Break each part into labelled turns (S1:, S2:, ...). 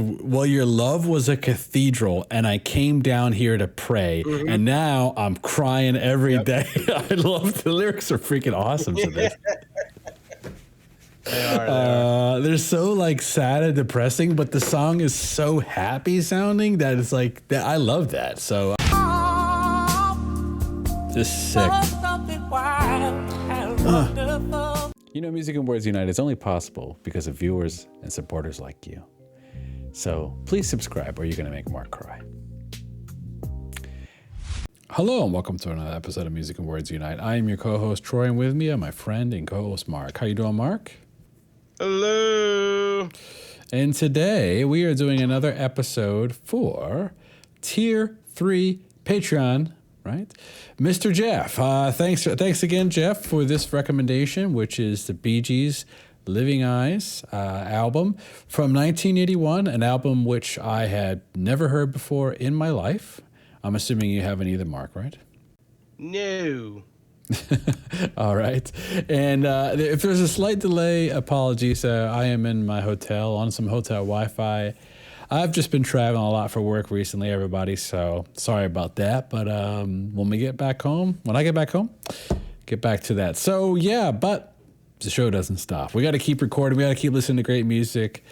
S1: Well, your love was a cathedral, and I came down here to pray, and now I'm crying every day. I love the lyrics are freaking awesome to this.
S2: They are.
S1: They're so like sad and depressing, but the song is so happy sounding that it's like that. I love that. So just sick. You know, Music and Words Unite is only possible because of viewers and supporters like you. So please subscribe or you're going to make Mark cry. Hello and welcome to another episode of Music and Words Unite. I am your co-host Troy, and with me are my friend and co-host Mark. How you doing, Mark?
S2: Hello.
S1: And today we are doing another episode for Tier 3 Patreon, right? Mr. Jeff. Thanks again, Jeff, for this recommendation, which is the Bee Gees' Living Eyes album from 1981, an album which I had never heard before in my life. I'm assuming you haven't either, Mark, right?
S2: No.
S1: All right. And if there's a slight delay, apologies. I am in my hotel on some hotel Wi-Fi. I've just been traveling a lot for work recently, everybody, so sorry about that. But when I get back home, get back to that. So, yeah, but the show doesn't stop. We got to keep recording. We got to keep listening to great music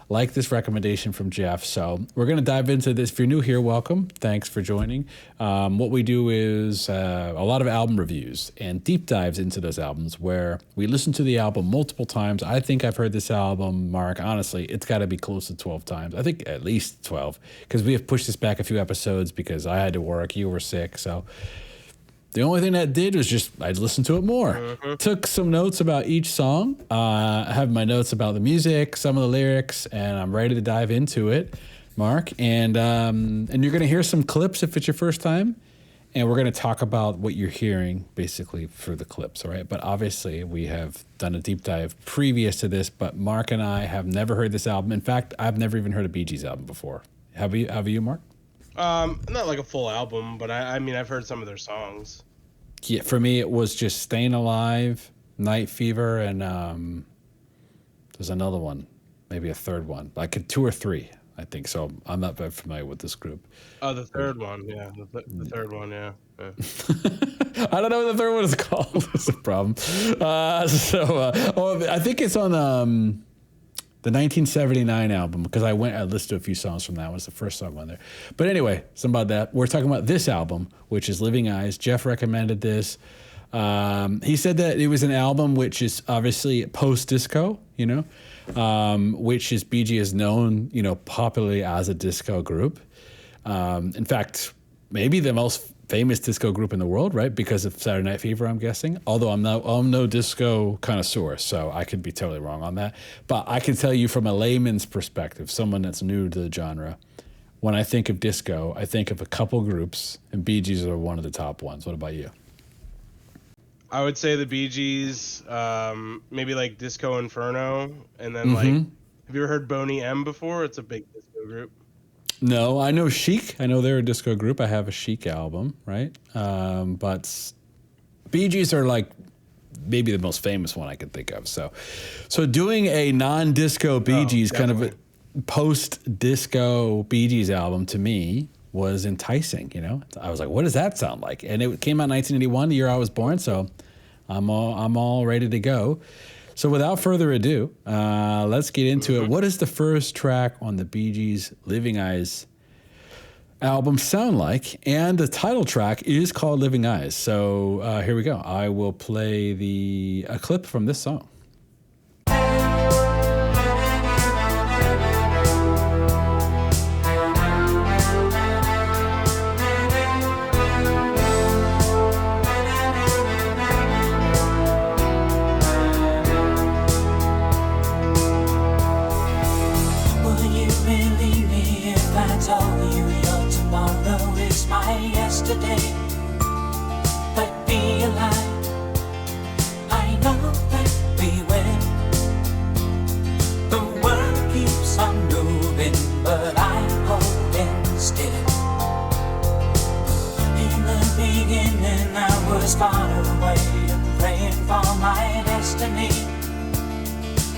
S1: like this recommendation from Jeff. So we're going to dive into this. If you're new here, welcome. Thanks for joining. What we do is a lot of album reviews and deep dives into those albums where we listen to the album multiple times. I think I've heard this album, Mark, honestly, it's got to be close to 12 times. I think at least 12 because we have pushed this back a few episodes because I had to work, you were sick. So the only thing that did was just I'd listen to it more. Took some notes about each song. I have my notes about the music, some of the lyrics, and I'm ready to dive into it, Mark. And you're going to hear some clips if it's your first time. And we're going to talk about what you're hearing basically for the clips, all right? But obviously we have done a deep dive previous to this, but Mark and I have never heard this album. In fact, I've never even heard a Bee Gees album before. Have you, Mark?
S2: Not like a full album, but I mean, I've heard some of their songs.
S1: Yeah, for me, it was just Staying Alive, Night Fever, and there's another one, maybe a third one, like 2 or 3, I think. So I'm not very familiar with this group.
S2: Oh, the third one, yeah. The third one, yeah.
S1: I don't know what the third one is called. That's the problem. I think it's on the 1979 album, because I listened to a few songs from that. It was the first song on there. But anyway, something about that. We're talking about this album, which is Living Eyes. Jeff recommended this. He said that it was an album which is obviously post-disco, which is Bee Gees is known, popularly as a disco group. In fact, maybe the most famous disco group in the world, right? Because of Saturday Night Fever, I'm guessing. Although I'm no disco connoisseur, so I could be totally wrong on that. But I can tell you from a layman's perspective, someone that's new to the genre, when I think of disco, I think of a couple groups, and Bee Gees are one of the top ones. What about you?
S2: I would say the Bee Gees, maybe like Disco Inferno, and then like, have you ever heard Boney M before? It's a big disco group.
S1: No, I know Chic. I know they're a disco group. I have a Chic album, right? But Bee Gees are like maybe the most famous one I could think of. So doing a non-disco Bee Gees, kind of a post-disco Bee Gees album to me was enticing. I was like, what does that sound like? And it came out in 1981, the year I was born. So I'm all ready to go. So without further ado, let's get into it. What does the first track on the Bee Gees' Living Eyes album sound like? And the title track is called Living Eyes. So here we go. I will play a clip from this song.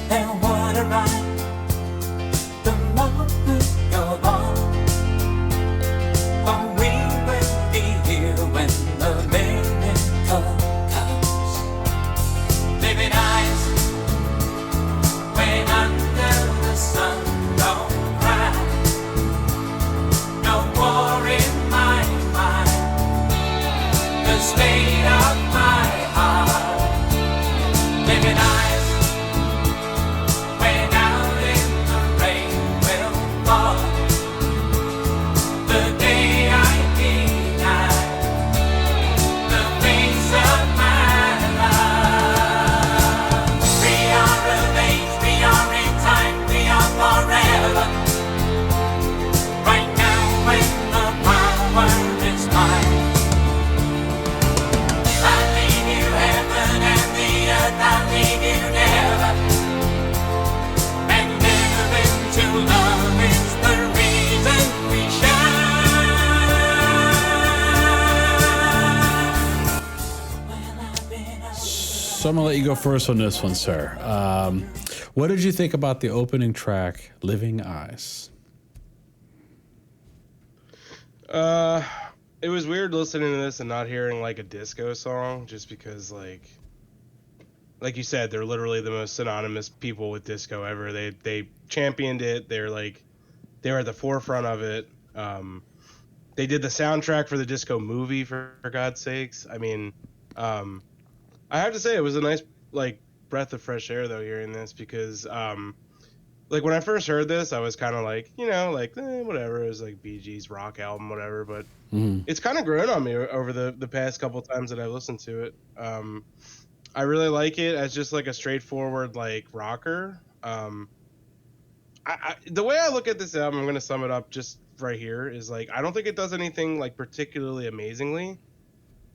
S3: And what a ride, the moment
S1: so I'm gonna let you go first on this one, sir. What did you think about the opening track, "Living Eyes"?
S2: It was weird listening to this and not hearing like a disco song, just because like you said, they're literally the most synonymous people with disco ever. They championed it. They were at the forefront of it. They did the soundtrack for the disco movie, for God's sakes. I mean, I have to say it was a nice like breath of fresh air though hearing this, because like when I first heard this, I was kind of like, whatever. It was like Bee Gees rock album, whatever. But it's kind of grown on me over the past couple times that I've listened to it. I really like it as just like a straightforward like rocker. The way I look at this album, I'm going to sum it up just right here, is like, I don't think it does anything like particularly amazingly,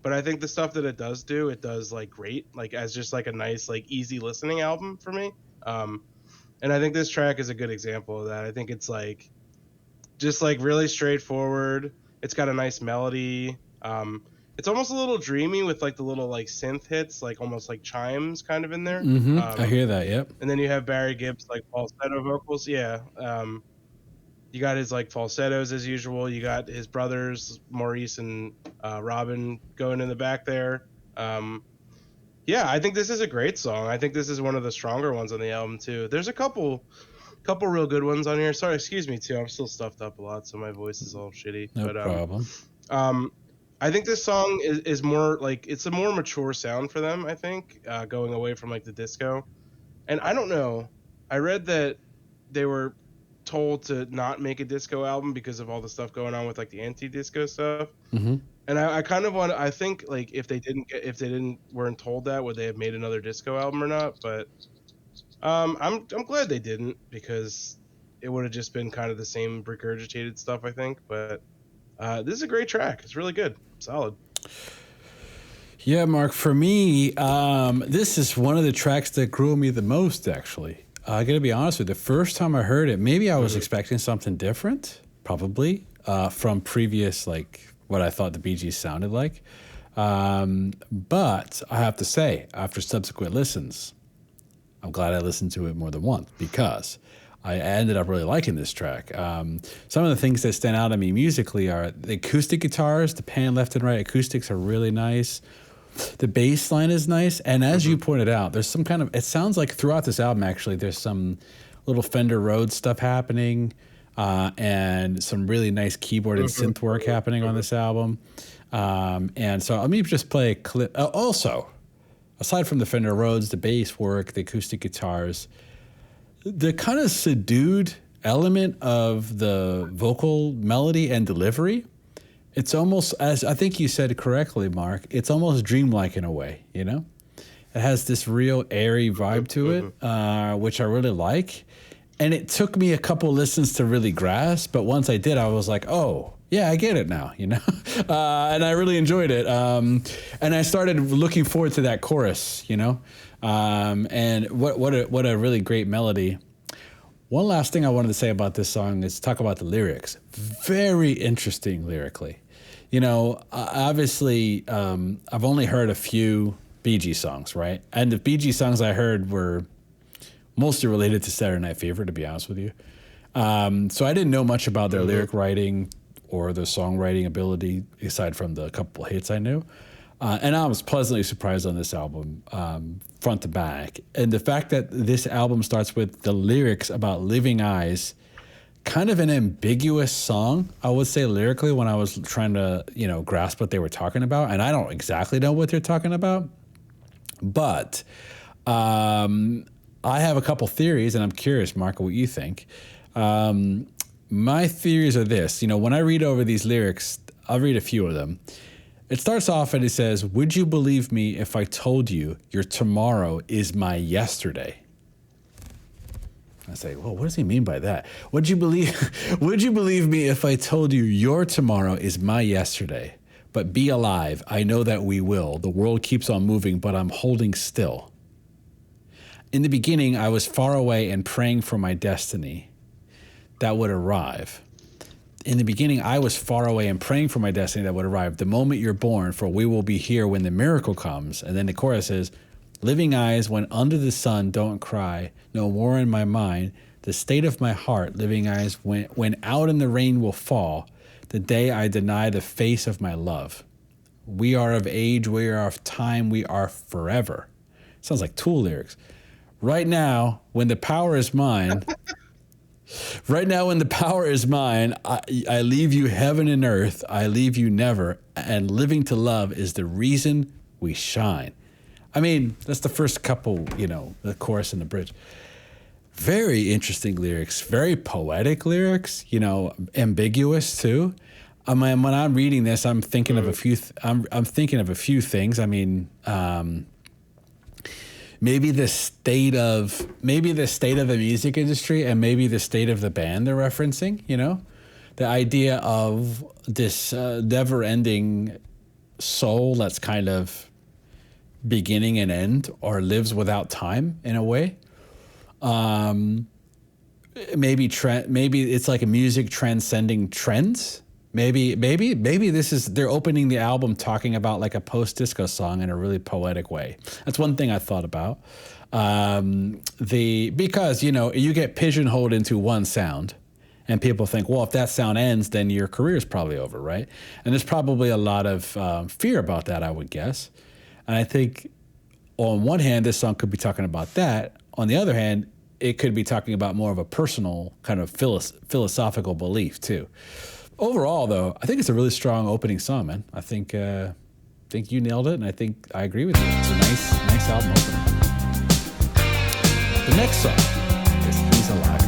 S2: but I think the stuff that it does like great, like as just like a nice, like easy listening album for me. And I think this track is a good example of that. I think it's like, just like really straightforward. It's got a nice melody. It's almost a little dreamy with like the little like synth hits, like almost like chimes kind of in there.
S1: I hear that. Yep.
S2: And then you have Barry Gibb's like falsetto vocals. Yeah. You got his like falsettos as usual. You got his brothers, Maurice and Robin, going in the back there. Yeah, I think this is a great song. I think this is one of the stronger ones on the album too. There's a couple real good ones on here. Sorry, excuse me too. I'm still stuffed up a lot, so my voice is all shitty.
S1: No problem.
S2: I think this song is more like, it's a more mature sound for them, I think, going away from like the disco. And I don't know. I read that they were told to not make a disco album because of all the stuff going on with like the anti-disco stuff. And I kind of I think like if they weren't told that, would they have made another disco album or not? But I'm glad they didn't, because it would have just been kind of the same regurgitated stuff, I think. But this is a great track. It's really good. Solid.
S1: Yeah, Mark, for me, this is one of the tracks that grew on me the most, actually. I got to be honest with you. The first time I heard it, maybe I was expecting something different, probably, from previous, like, what I thought the Bee Gees sounded like. But I have to say, after subsequent listens, I'm glad I listened to it more than once, because I ended up really liking this track. Some of the things that stand out to me musically are the acoustic guitars, the pan left and right acoustics are really nice. The bass line is nice. And as you pointed out, there's some kind of, it sounds like throughout this album, actually, there's some little Fender Rhodes stuff happening, and some really nice keyboard and synth work happening on this album. And so let me just play a clip. Also, aside from the Fender Rhodes, the bass work, the acoustic guitars, the kind of subdued element of the vocal melody and delivery, it's almost, as I think you said correctly, Mark, it's almost dreamlike in a way, you know? It has this real airy vibe to it, which I really like. And it took me a couple listens to really grasp, but once I did, I was like, oh, yeah, I get it now, you know? And I really enjoyed it. And I started looking forward to that chorus, you know? And what a really great melody. One last thing I wanted to say about this song is talk about the lyrics. Very interesting lyrically. You know, obviously, I've only heard a few Bee Gees songs, right? And the Bee Gees songs I heard were mostly related to Saturday Night Fever, to be honest with you. So I didn't know much about their lyric writing or their songwriting ability, aside from the couple hits I knew. And I was pleasantly surprised on this album, front to back. And the fact that this album starts with the lyrics about living eyes, kind of an ambiguous song, I would say lyrically, when I was trying to, you know, grasp what they were talking about. And I don't exactly know what they're talking about. But I have a couple theories, and I'm curious, Marco, what you think. My theories are this. You know, when I read over these lyrics, I'll read a few of them. It starts off and it says, "Would you believe me if I told you your tomorrow is my yesterday?" I say, well, what does he mean by that? Would you believe me if I told you your tomorrow is my yesterday? But be alive. I know that we will. The world keeps on moving, but I'm holding still. In the beginning, I was far away and praying for my destiny that would arrive. In the beginning, I was far away and praying for my destiny that would arrive. The moment you're born, for we will be here when the miracle comes. And then the chorus is, Living eyes when under the sun don't cry, no more in my mind. The state of my heart, living eyes when out in the rain will fall, the day I deny the face of my love. We are of age, we are of time, we are forever. Sounds like Tool lyrics. Right now, when the power is mine, right now when the power is mine, I leave you heaven and earth, I leave you never, and living to love is the reason we shine. I mean, that's the first couple, the chorus and the bridge. Very interesting lyrics, very poetic lyrics, ambiguous too. I mean, when I'm reading this, I'm thinking of a few. I'm thinking of a few things. I mean, maybe the state of the music industry, and maybe the state of the band they're referencing. The idea of this never-ending soul that's kind of beginning and end, or lives without time in a way. Maybe it's like a music transcending trends. Maybe this is, they're opening the album talking about like a post-disco song in a really poetic way. That's one thing I thought about. Because you get pigeonholed into one sound, and people think, well, if that sound ends, then your career is probably over, right? And there's probably a lot of fear about that, I would guess. And I think on one hand, this song could be talking about that. On the other hand, it could be talking about more of a personal kind of philosophical belief too. Overall, though, I think it's a really strong opening song, man. I think you nailed it, and I think I agree with you. It's a nice album opener. The next song is "He's a Liar."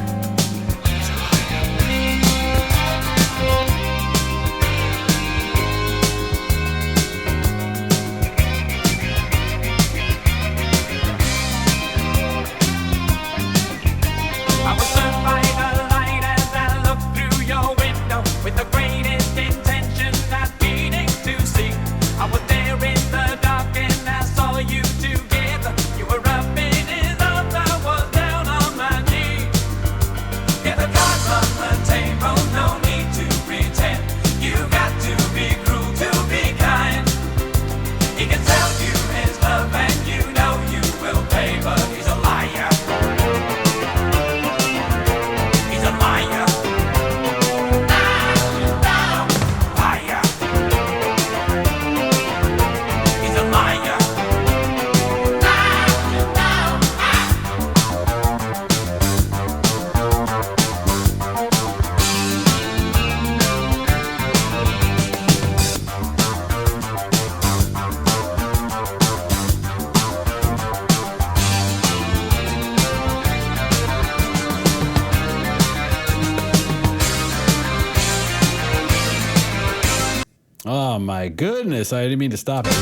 S1: Oh my goodness, I didn't mean to stop it.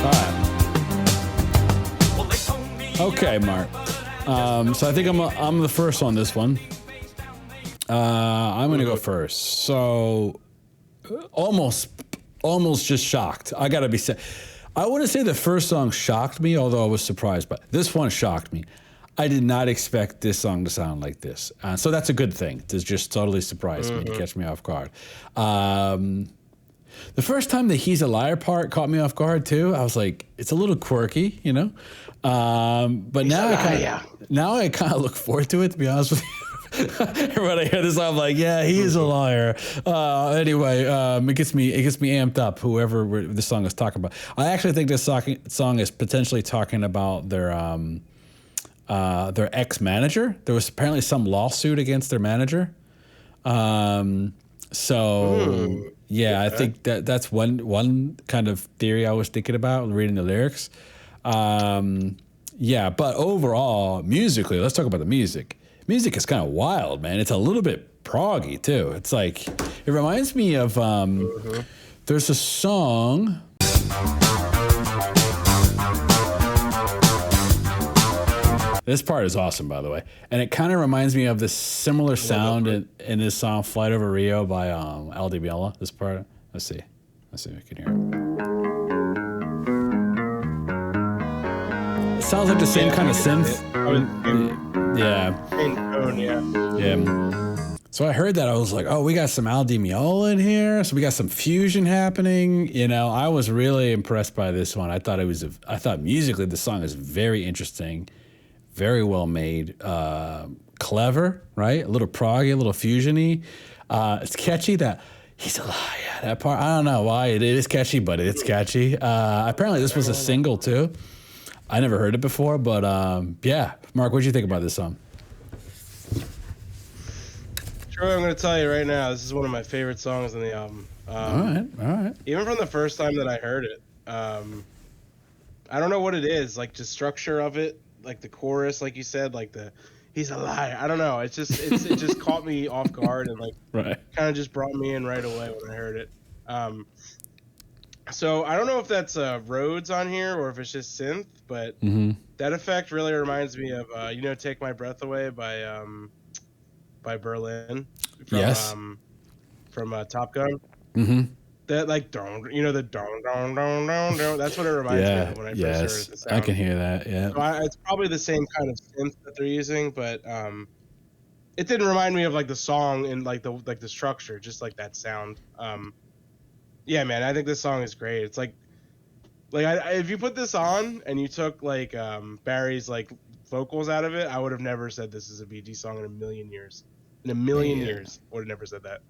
S1: All right. Okay, Mark. So I think I'm the first on this one. I'm gonna go first. So almost just shocked. I gotta be said. I wouldn't say the first song shocked me, although I was surprised, but this one shocked me. I did not expect this song to sound like this. So that's a good thing. To just totally surprise me, to catch me off guard. The first time the "He's a Liar" part caught me off guard too. I was like, it's a little quirky, But now I kind of look forward to it, to be honest with you. When I hear this, I'm like, yeah, he is a liar. Anyway, it gets me amped up. Whoever this song is talking about, I actually think this song is potentially talking about their ex-manager. There was apparently some lawsuit against their manager. I think that's one kind of theory I was thinking about reading the lyrics. But overall, musically, let's talk about the music. Music is kind of wild, man. It's a little bit proggy too. It's like, it reminds me of there's a song. This part is awesome, by the way. And it kind of reminds me of this similar sound in this song, Flight Over Rio by Al Di Meola. This part, let's see if we can hear it. It sounds like the same kind of synth. Yeah.
S2: Same tone, yeah.
S1: Yeah. So I heard that. I was like, oh, we got some Al Di Meola in here. So we got some fusion happening. You know, I was really impressed by this one. I thought I thought musically the song is very interesting, very well made, clever, right? A little proggy, a little fusiony. It's catchy. That he's a liar. That part, I don't know why it is catchy, but it's catchy. Apparently this was a single too. I never heard it before, but yeah. Mark, what did you think about this song?
S2: Troy, I'm going to tell you right now, this is one of my favorite songs on the album.
S1: All right.
S2: Even from the first time that I heard it, I don't know what it is, like the structure of it, like the chorus, like you said, like the he's a liar. I don't know. It just caught me off guard and like kind of just brought me in right away when I heard it. So I don't know if that's Rhodes on here or if it's just synth, but that effect really reminds me of "Take My Breath Away" by Berlin from Top Gun. That like the don. That's what it reminds me of when I first heard the sound.
S1: I can hear that. Yeah,
S2: so it's probably the same kind of synth that they're using, but it didn't remind me of like the song and like the structure, just like that sound. Yeah, man, I think this song is great. It's like if you put this on and you took like Barry's like vocals out of it, I would have never said this is a Bee Gees song in a million years. In a million years, would have never said that.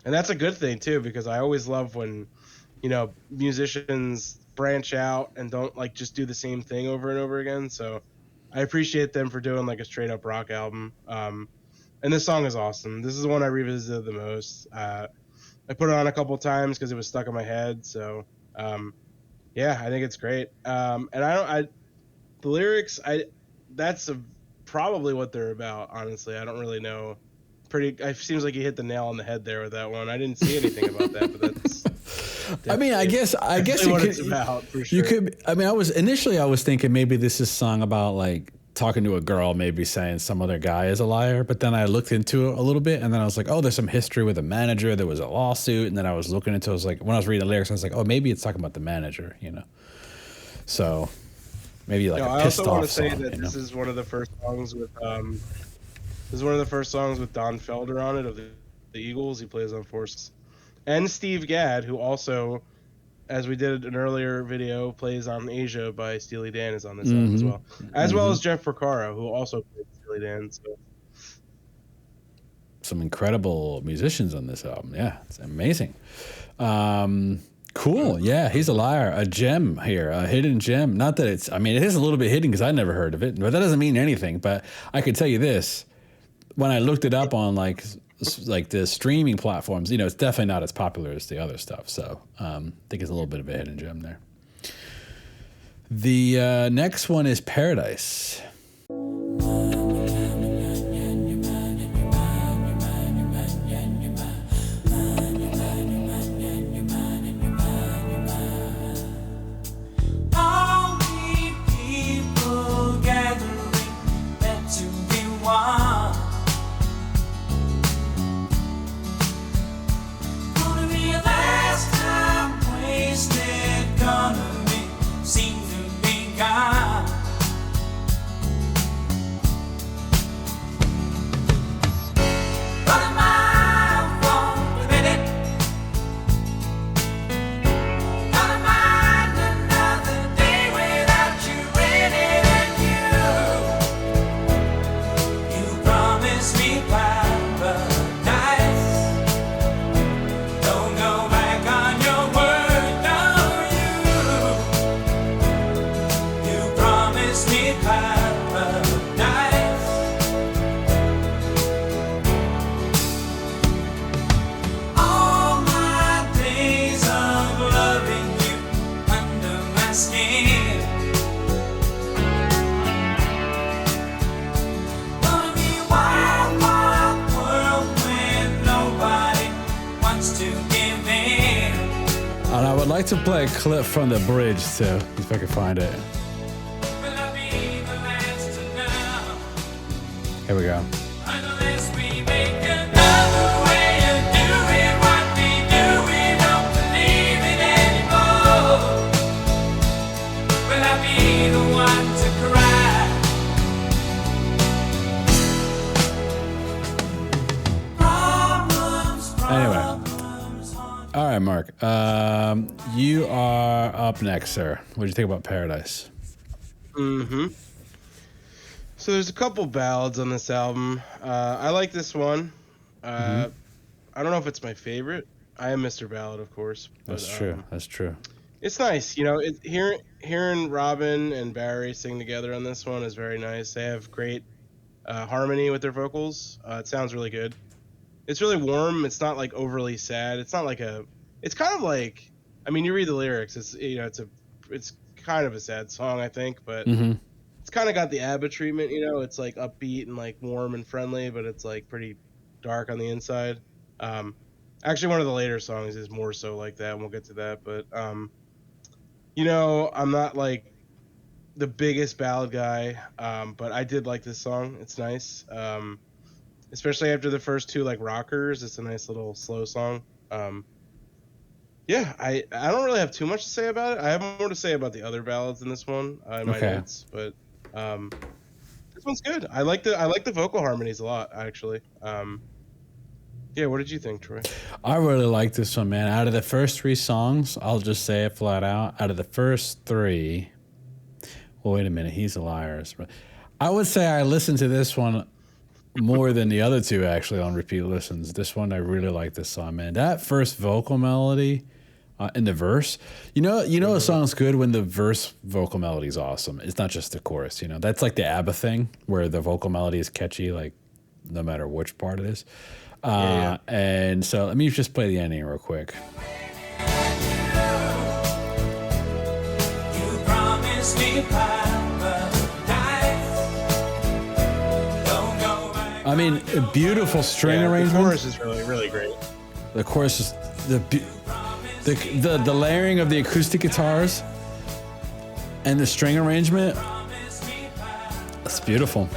S2: And that's a good thing too, because I always love when, musicians branch out and don't like just do the same thing over and over again. So I appreciate them for doing like a straight up rock album. And this song is awesome. This is the one I revisited the most. I put it on a couple times because it was stuck in my head. So yeah, I think it's great. And the lyrics, that's probably what they're about. Honestly, I don't really know. It seems like you hit the nail on the head there with that one. I didn't see anything about that, but that's.
S1: I mean, I guess
S2: what it's about. For sure.
S1: You could. I mean, I was thinking maybe this is a song about like talking to a girl, maybe saying some other guy is a liar. But then I looked into it a little bit, and then I was like, oh, there's some history with a manager. There was a lawsuit, and then I was looking into. I was like, when I was reading the lyrics, I was like, oh, maybe it's talking about the manager, So maybe like a pissed off song. I also want to say that
S2: this is one of the first songs with. This is one of the first songs with Don Felder on it of the Eagles. He plays on Force. And Steve Gadd, who also, as we did an earlier video, plays on Asia by Steely Dan, is on this album as well. As well as Jeff Porcaro, who also plays Steely Dan. So.
S1: Some incredible musicians on this album. Yeah, it's amazing. Cool. Yeah, he's a liar. A gem here, a hidden gem. Not that it is a little bit hidden because I never heard of it, but that doesn't mean anything. But I could tell you this. When I looked it up on like the streaming platforms, it's definitely not as popular as the other stuff. So I think it's a little bit of a hidden gem there. The next one is Paradise. I'd like to play a clip from the bridge too, if I can find it. Here we go. right, Mark. You are up next, sir. What do you think about Paradise?
S2: Mm-hmm. So there's a couple ballads on this album. I like this one.
S1: Mm-hmm.
S2: I don't know if it's my favorite. I am Mr. Ballad, of course, but
S1: That's true. That's true.
S2: it's nice. You know, hearing Robin and Barry sing together on this one is very nice. They have great harmony with their vocals. It sounds really good. It's really warm. It's not like overly sad. It's not like a. It's kind of like. I mean, you read the lyrics. It's kind of a sad song, I think, but
S1: Mm-hmm.
S2: it's kind of got the ABBA treatment. You know, it's like upbeat and like warm and friendly, but it's like pretty dark on the inside. Actually, one of the later songs is more so like that, and we'll get to that. But you know, I'm not like the biggest ballad guy, but I did like this song. It's nice, especially after the first two like rockers. It's a nice little slow song. Yeah, I don't really have too much to say about it. I have more to say about the other ballads in this one in my
S1: Okay.
S2: notes, but this one's good. I like the vocal harmonies a lot, actually. Yeah, what did you think, Troy?
S1: I really like this one, man. Out of the first three songs, I'll just say it flat out. Out of the first three, well, wait a minute, he's a liar. I would say I listened to this one more than the other two actually on repeat listens. This one, I really like this song, man. That first vocal melody in the verse, you know, a song's good when the verse vocal melody is awesome. It's not just the chorus, you know. That's like the ABBA thing where the vocal melody is catchy, like no matter which part it is.
S2: Yeah.
S1: And so let me just play the ending real quick.
S3: You promised me paradise. Don't go back.
S1: I mean, a beautiful string
S2: Yeah, the
S1: arrangement.
S2: chorus is really great.
S1: The chorus is the layering of the acoustic guitars and the string arrangement. That's beautiful.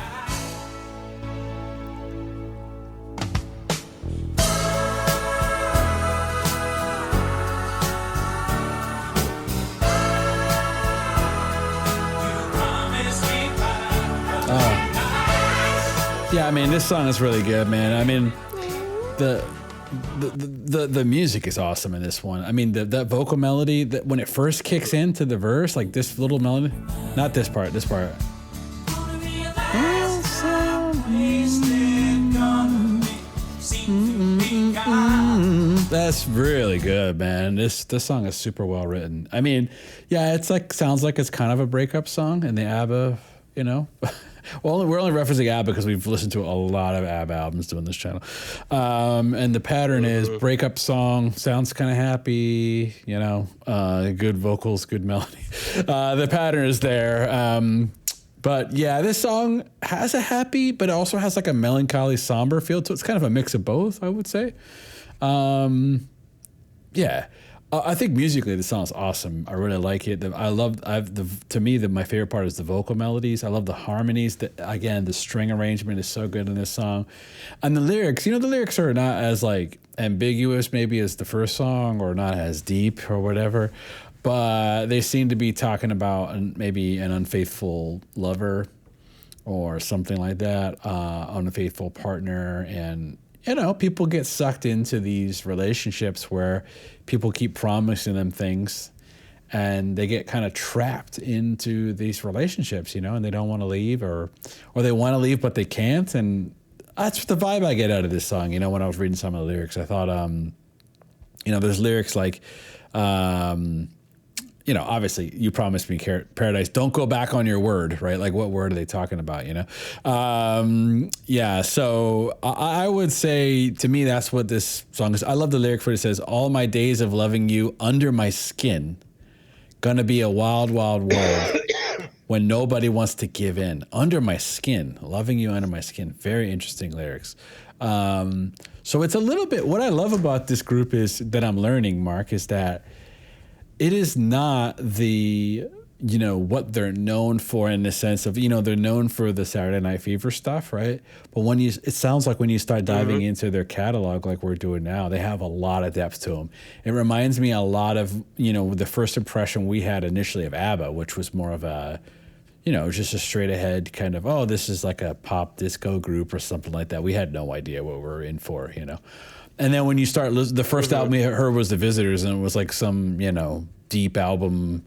S1: Yeah, I mean, this song is really good, man. I mean, the music is awesome in this one. I mean, that vocal melody, that when it first kicks into the verse, like this little melody, not this part, this part. That's really good, man. This song is super well written. I mean, yeah, it's like sounds like it's kind of a breakup song in the ABBA, you know. Well, we're only referencing ABBA because we've listened to a lot of ABBA albums doing this channel. And the pattern is breakup song, sounds kind of happy, you know, good vocals, good melody. The pattern is there. But yeah, this song has a happy, but it also has like a melancholy, somber feel to it. It's kind of a mix of both, I would say. Yeah. I think musically the song is awesome. I really like it. To me, my favorite part is the vocal melodies. I love the harmonies. Again, the string arrangement is so good in this song, and the lyrics. You know, the lyrics are not as like ambiguous maybe as the first song, or not as deep or whatever, but they seem to be talking about maybe an unfaithful lover or something like that, unfaithful partner, and you know, people get sucked into these relationships where people keep promising them things and they get kind of trapped into these relationships, you know, and they don't want to leave or they want to leave, but they can't. And that's the vibe I get out of this song. You know, when I was reading some of the lyrics, I thought, you know, there's lyrics like, you know, obviously you promised me paradise. Don't go back on your word, right? Like what word are they talking about, you know? Yeah, so I would say to me, that's what this song is. I love the lyric where it says, all my days of loving you under my skin, gonna be a wild, wild world when nobody wants to give in. Under my skin, loving you under my skin. Very interesting lyrics. So it's a little bit, what I love about this group is that I'm learning, Mark, is that it is not the, you know, what they're known for in the sense of, you know, they're known for the Saturday Night Fever stuff, right? But it sounds like when you start diving into their catalog like we're doing now, they have a lot of depth to them. It reminds me a lot of, you know, the first impression we had initially of ABBA, which was more of a, you know, just a straight ahead kind of, oh, this is like a pop disco group or something like that. We had no idea what we were in for, you know. And then when you start, the first album I heard was The Visitors, and it was like some, deep album.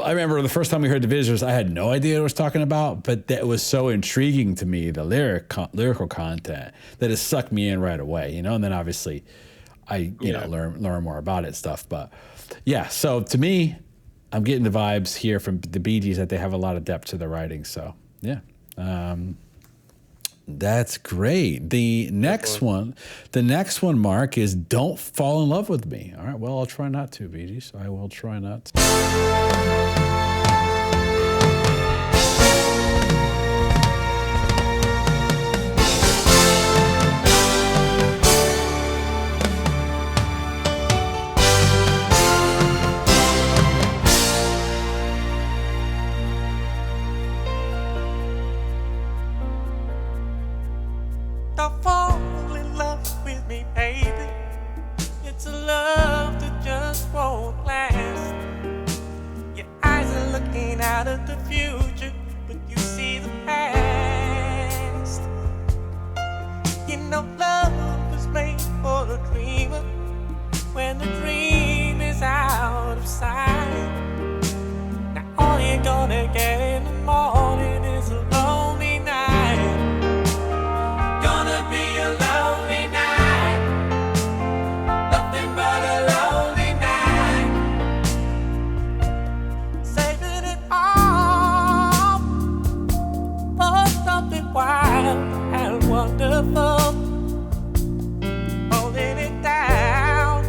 S1: I remember the first time we heard The Visitors, I had no idea what it was talking about, but that was so intriguing to me, the lyrical content, that it sucked me in right away, And then obviously I, learn more about it and stuff. But yeah, so to me, I'm getting the vibes here from the Bee Gees that they have a lot of depth to their writing. So yeah. That's great. The next one, Mark, is Don't Fall in Love with Me. All right, well, I'll try not to, Bee Gees. I will try not to.
S4: Don't fall in love with me, baby. It's a love that just won't last. Your eyes are looking out at the future, but you see the past. Love was made for a dreamer. When the dream is out of sight, now all you're gonna get in the morning is a lonely night. Gonna be a lonely night, nothing but a lonely night. Saving it all for something wild and wonderful. Holding it down,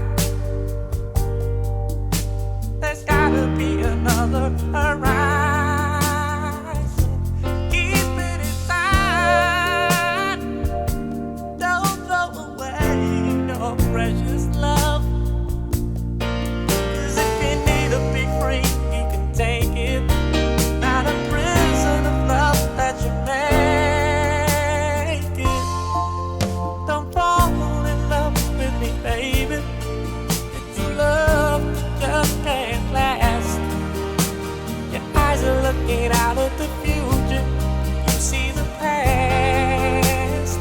S4: there's gotta be another horizon. Keep it inside, don't throw away your precious love. 'Cause if you need to be free, you can take it. Not a prison of love that you make it. Don't fall in love with me, baby. It's a love that just can't last. Your eyes are looking out at the future, you see the past.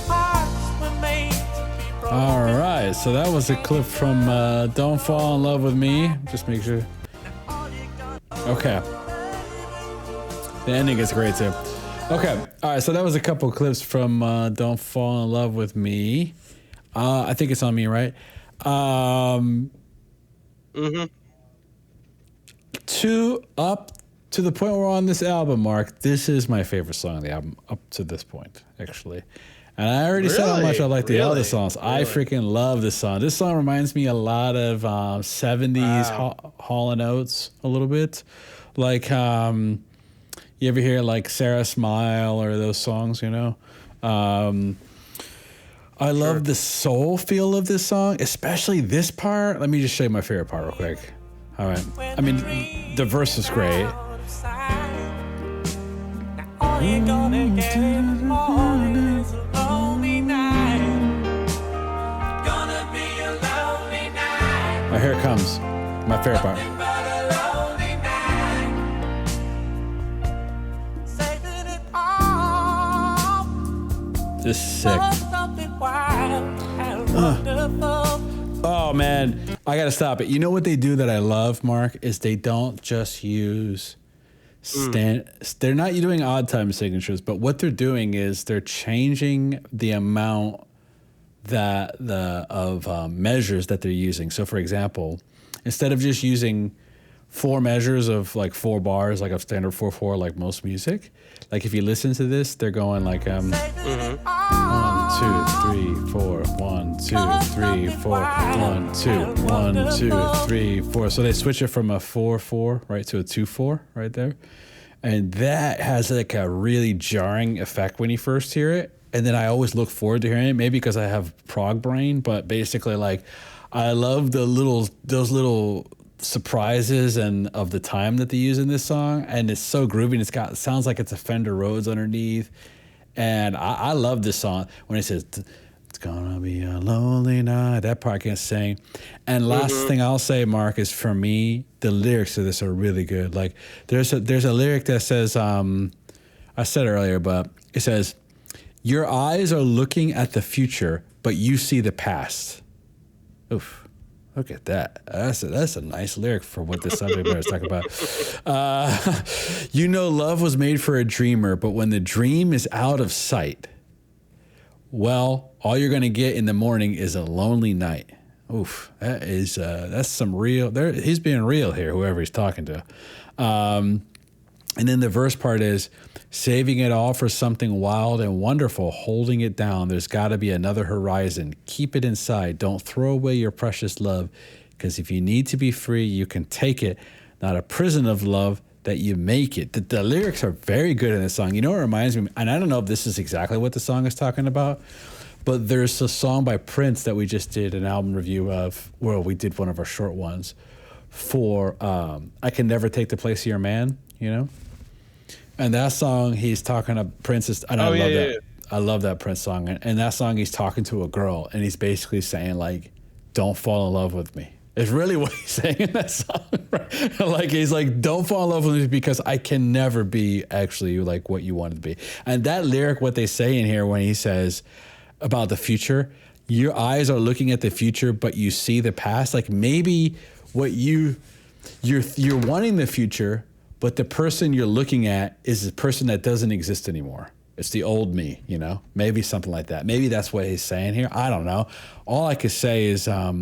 S4: Hearts were made to be broken.
S1: All right, so that was a clip from Don't Fall in Love with Me. Just make sure. Okay. The ending is great too. Okay, all right, so that was a couple clips from Don't Fall in Love with Me. I think it's on me, right? Up to the point we're on this album, Mark, this is my favorite song on the album up to this point, actually. And I already said how much I like the other songs. I freaking love this song. This song reminds me a lot of 70s Hall & Oates a little bit. Like, you ever hear like Sarah Smile or those songs, I love the soul feel of this song, especially this part. Let me just show you my favorite part real quick. All right. I mean, the verse is great.
S4: All you're gonna get in the morning is a lonely night. Gonna be a lonely night.
S1: Here it comes. My favorite part.
S4: But a lonely night. Saving it all
S1: This is sick.
S4: for something wild and wonderful.
S1: Oh, man. I got to stop it. You know what they do that I love, Mark, is they don't just use they're not doing odd time signatures, but what they're doing is they're changing the amount of measures that they're using. So, for example, instead of just using 4 measures of like 4 bars, like a standard 4/4, like most music, like if you listen to this, they're going like 1, 2, 3, 4, 1, 2, 3, 4, 1, 2, 1, 2, 3, 4. So they switch it from a 4/4 right to a 2/4 right there, and that has like a really jarring effect when you first hear it. And then I always look forward to hearing it, maybe because I have prog brain, but basically like I love those little surprises and of the time that they use in this song, and it's so groovy. It sounds like it's a Fender Rhodes underneath, and I love this song when it says it's gonna be a lonely night. That part I can't sing. And last thing I'll say, Mark, is for me the lyrics to this are really good. Like there's a lyric that says I said it earlier, but it says, Your eyes are looking at the future, but you see the past. Oof. Look at that. That's a nice lyric for what the subject matter is talking about. You know love was made for a dreamer, but when the dream is out of sight, well, all you're going to get in the morning is a lonely night. Oof. That's some real, he's being real here, whoever he's talking to. And then the verse part is, saving it all for something wild and wonderful, holding it down. There's got to be another horizon. Keep it inside. Don't throw away your precious love, because if you need to be free, you can take it. Not a prison of love that you make it. The lyrics are very good in this song. You know what it reminds me? And I don't know if this is exactly what the song is talking about, but there's a song by Prince that we just did an album review of, where we did one of our short ones for I Can Never Take the Place of Your Man, you know? And that song, he's talking to Prince, and I love that. Yeah. I love that Prince song. And that song, he's talking to a girl, and he's basically saying, like, don't fall in love with me. It's really what he's saying in that song. Right? Like, he's like, don't fall in love with me because I can never be actually like what you wanted to be. And that lyric, what they say in here when he says about the future, your eyes are looking at the future, but you see the past. Like, maybe what you're wanting the future, but the person you're looking at is a person that doesn't exist anymore. It's the old me, you know? Maybe something like that. Maybe that's what he's saying here. I don't know. All I could say is I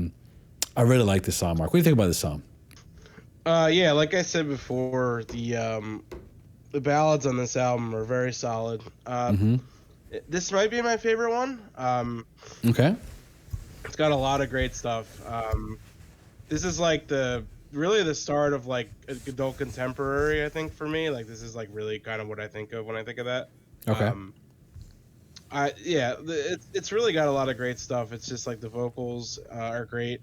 S1: really like this song, Mark. What do you think about this song?
S2: Yeah, like I said before, the ballads on this album are very solid. This might be my favorite one.
S1: Okay.
S2: It's got a lot of great stuff. This is like really the start of like adult contemporary, I think, for me. Like, this is like really kind of what I think of when I think of that.
S1: Okay.
S2: It's really got a lot of great stuff. It's just like the vocals are great.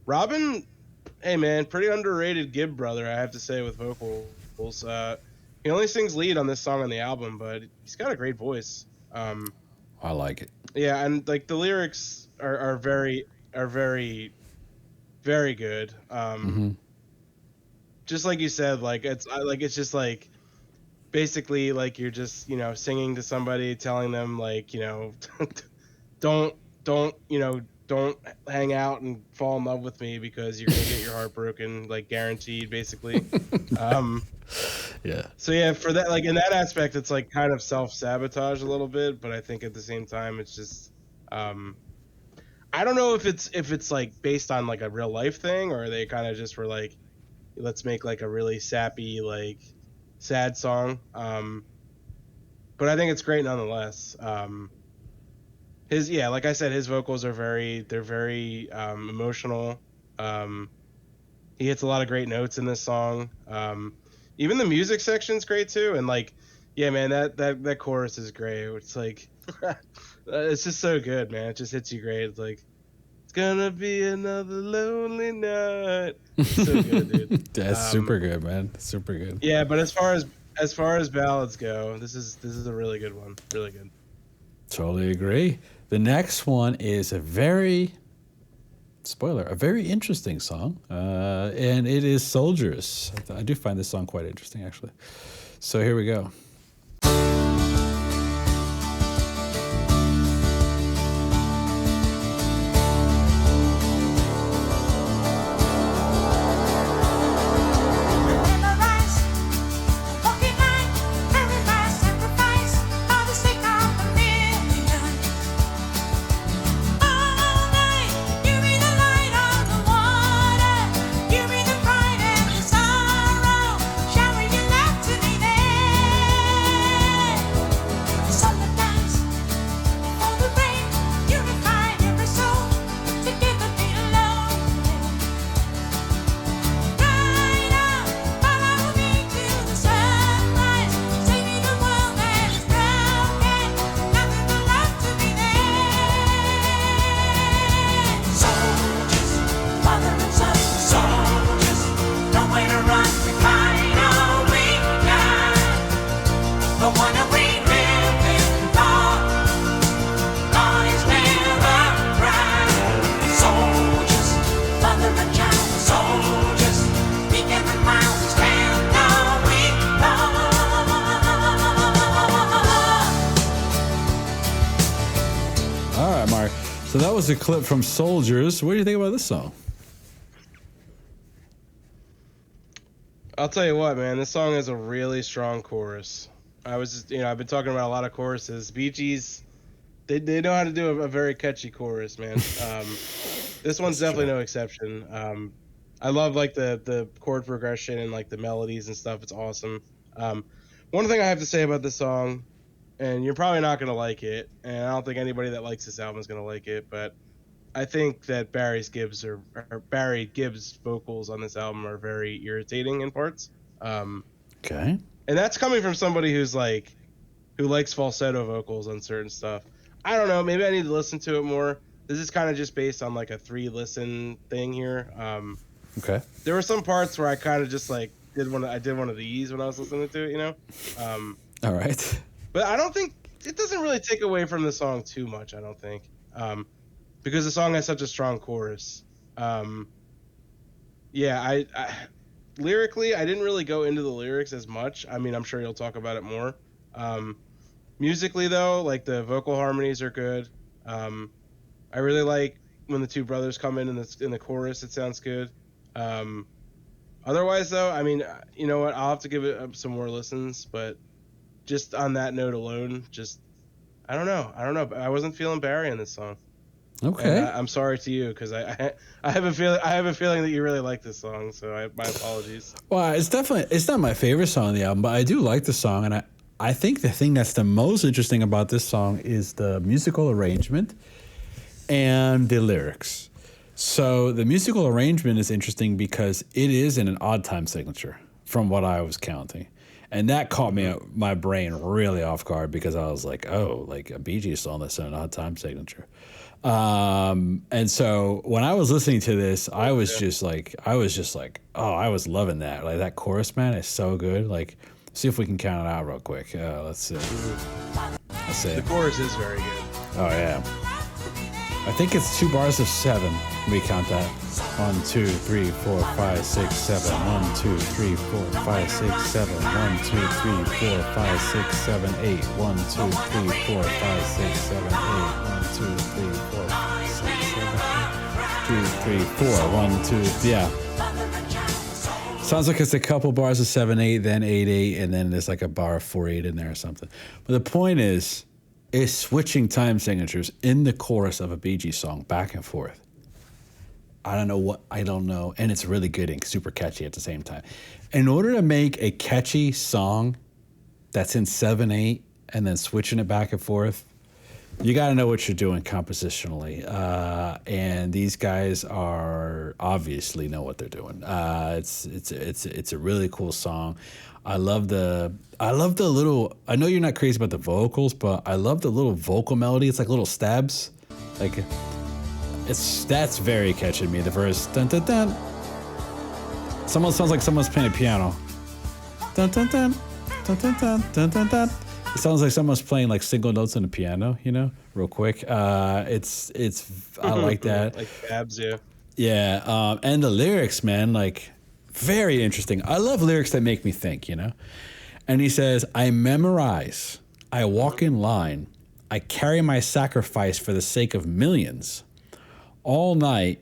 S2: Robin, hey man, pretty underrated Gibb brother, I have to say, with vocals. He only sings lead on this song on the album, but he's got a great voice.
S1: I like it.
S2: Yeah, and like the lyrics are very very good. Just like you said, like it's just like basically like you're just, you know, singing to somebody, telling them like, you know, don't hang out and fall in love with me because you're gonna get your heart broken, like guaranteed, basically.
S1: Yeah.
S2: So yeah, for that, like in that aspect, it's like kind of self-sabotage a little bit, but I think at the same time, it's just I don't know if it's like based on like a real life thing, or they kind of just were like, let's make like a really sappy, like sad song. But I think it's great nonetheless. Like I said, his vocals are very emotional. He hits a lot of great notes in this song. Even the music section's great too. And like, yeah, man, that chorus is great. It's like, it's just so good, man. It just hits you great. It's like, it's gonna be another lonely night. It's so good, dude.
S1: That's super good, man. Super good.
S2: Yeah, but as far as ballads go, this is a really good one. Really good.
S1: Totally agree. The next one is a very interesting song, and it is Soldiers. I do find this song quite interesting, actually. So here we go. So that was a clip from Soldiers. What do you think about this song?
S2: I'll tell you what, man. This song has a really strong chorus. I've been talking about a lot of choruses. Bee Gees, they know how to do a very catchy chorus, man. This one's definitely no exception. I love like the chord progression and like the melodies and stuff. It's awesome. One thing I have to say about this song, and you're probably not gonna like it, and I don't think anybody that likes this album is gonna like it, but I think that Barry Gibb's vocals on this album are very irritating in parts.
S1: Okay.
S2: And that's coming from somebody who likes falsetto vocals on certain stuff. I don't know. Maybe I need to listen to it more. This is kind of just based on like a 3-listen thing here.
S1: Okay.
S2: There were some parts where I kind of just like did one of these when I was listening to it, you know.
S1: All right.
S2: But I don't think it doesn't really take away from the song too much. I don't think, because the song has such a strong chorus. Yeah, I lyrically, I didn't really go into the lyrics as much. I mean, I'm sure you'll talk about it more. Musically, though, like the vocal harmonies are good. I really like when the two brothers come in the chorus. It sounds good. Otherwise, though, I mean, you know what? I'll have to give it some more listens. But just on that note alone, I don't know. I wasn't feeling Barry in this song.
S1: Okay.
S2: And I'm sorry to you because I have a feeling that you really like this song. So my apologies.
S1: Well, it's not my favorite song on the album, but I do like the song, and I think the thing that's the most interesting about this song is the musical arrangement and the lyrics. So the musical arrangement is interesting because it is in an odd time signature from what I was counting. And that caught my brain really off guard because I was like, oh, like a Bee Gees song that's in an odd time signature. And so when I was listening to this, I was just like, oh, I was loving that. Like that chorus, man, is so good. Like, see if we can count it out real quick. Let's see.
S2: The chorus is very good.
S1: Oh yeah. I think it's 2 bars of 7. We count that. 1, 2, 3, 4, 5, 6, 7. 1, 2, 3, 4, 5, 6, 7. 1, 2, 3, 4, 5, 6, 7, 8. 1, 2, 3, 4, 5, 6, 7, 8. 1, 2, 3, 4, 5, 6, 7, 8. 2, 3, 4. 1, 2, yeah. Sounds like it's a couple bars of 7/8, then 8/8, and then there's like a bar of 4/8 in there or something. But the point is switching time signatures in the chorus of a Bee Gees song back and forth. I don't know, and it's really good and super catchy at the same time. In order to make a catchy song that's in 7/8 and then switching it back and forth, you got to know what you're doing compositionally, and these guys are obviously know what they're doing. It's a really cool song. I love the little. I know you're not crazy about the vocals, but I love the little vocal melody. It's like little stabs, like that's very catchy to me. The verse, dun dun dun. Sounds like someone's playing a piano. Dun dun dun dun dun dun dun dun dun. It sounds like someone's playing like single notes on the piano, you know, real quick. It's I like that.
S2: Like tabs, yeah.
S1: Yeah, and the lyrics, man, like very interesting. I love lyrics that make me think, you know. And he says, "I memorize, I walk in line, I carry my sacrifice for the sake of millions. All night,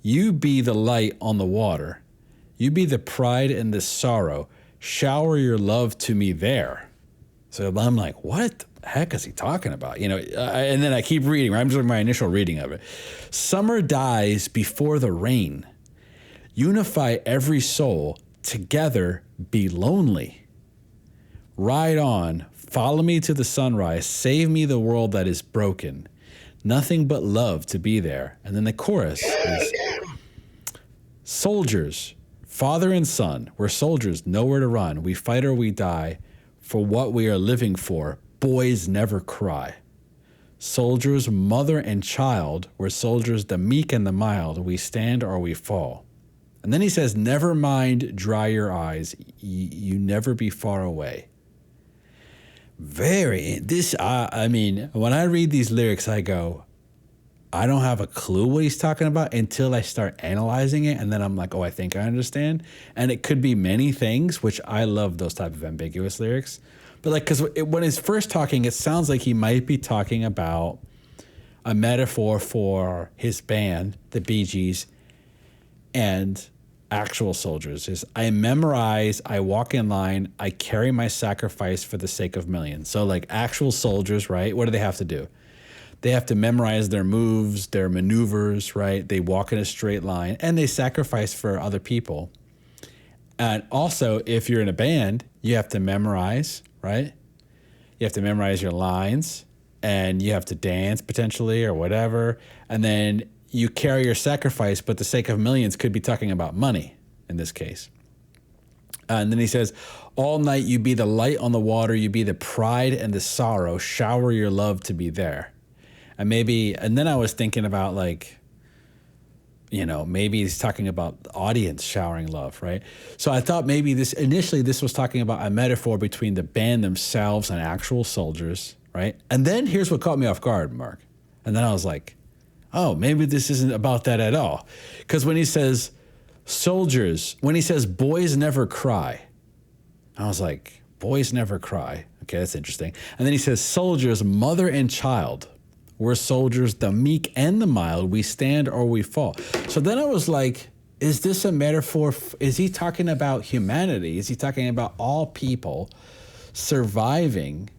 S1: you be the light on the water. You be the pride and the sorrow. Shower your love to me there." So I'm like, what the heck is he talking about? You know, and then I keep reading. I'm just doing my initial reading of it. Summer dies before the rain. Unify every soul. Together be lonely. Ride on. Follow me to the sunrise. Save me the world that is broken. Nothing but love to be there. And then the chorus is, soldiers, father and son, we're soldiers, nowhere to run. We fight or we die. For what we are living for, boys never cry. Soldiers, mother and child, we're soldiers, the meek and the mild, we stand or we fall. And then he says, never mind, dry your eyes, you never be far away. I mean, when I read these lyrics, I go, I don't have a clue what he's talking about until I start analyzing it. And then I'm like, oh, I think I understand. And it could be many things, which I love those type of ambiguous lyrics. But like, because when he's first talking, it sounds like he might be talking about a metaphor for his band, the Bee Gees, and actual soldiers. Is I memorize, I walk in line, I carry my sacrifice for the sake of millions. So like actual soldiers, right? What do they have to do? They have to memorize their moves, their maneuvers, right? They walk in a straight line and they sacrifice for other people. And also, if you're in a band, you have to memorize, right? You have to memorize your lines and you have to dance potentially or whatever. And then you carry your sacrifice, but the sake of millions could be talking about money in this case. And then he says, all night you be the light on the water, you be the pride and the sorrow, shower your love to be there. And then I was thinking about like, you know, maybe he's talking about the audience showering love, right? So I thought maybe initially this was talking about a metaphor between the band themselves and actual soldiers, right? And then here's what caught me off guard, Mark. And then I was like, oh, maybe this isn't about that at all. Because when he says soldiers, when he says boys never cry, I was like, boys never cry. Okay, that's interesting. And then he says soldiers, mother and child. We're soldiers, the meek and the mild. We stand or we fall. So then I was like, is this a metaphor? Is he talking about humanity? Is he talking about all people surviving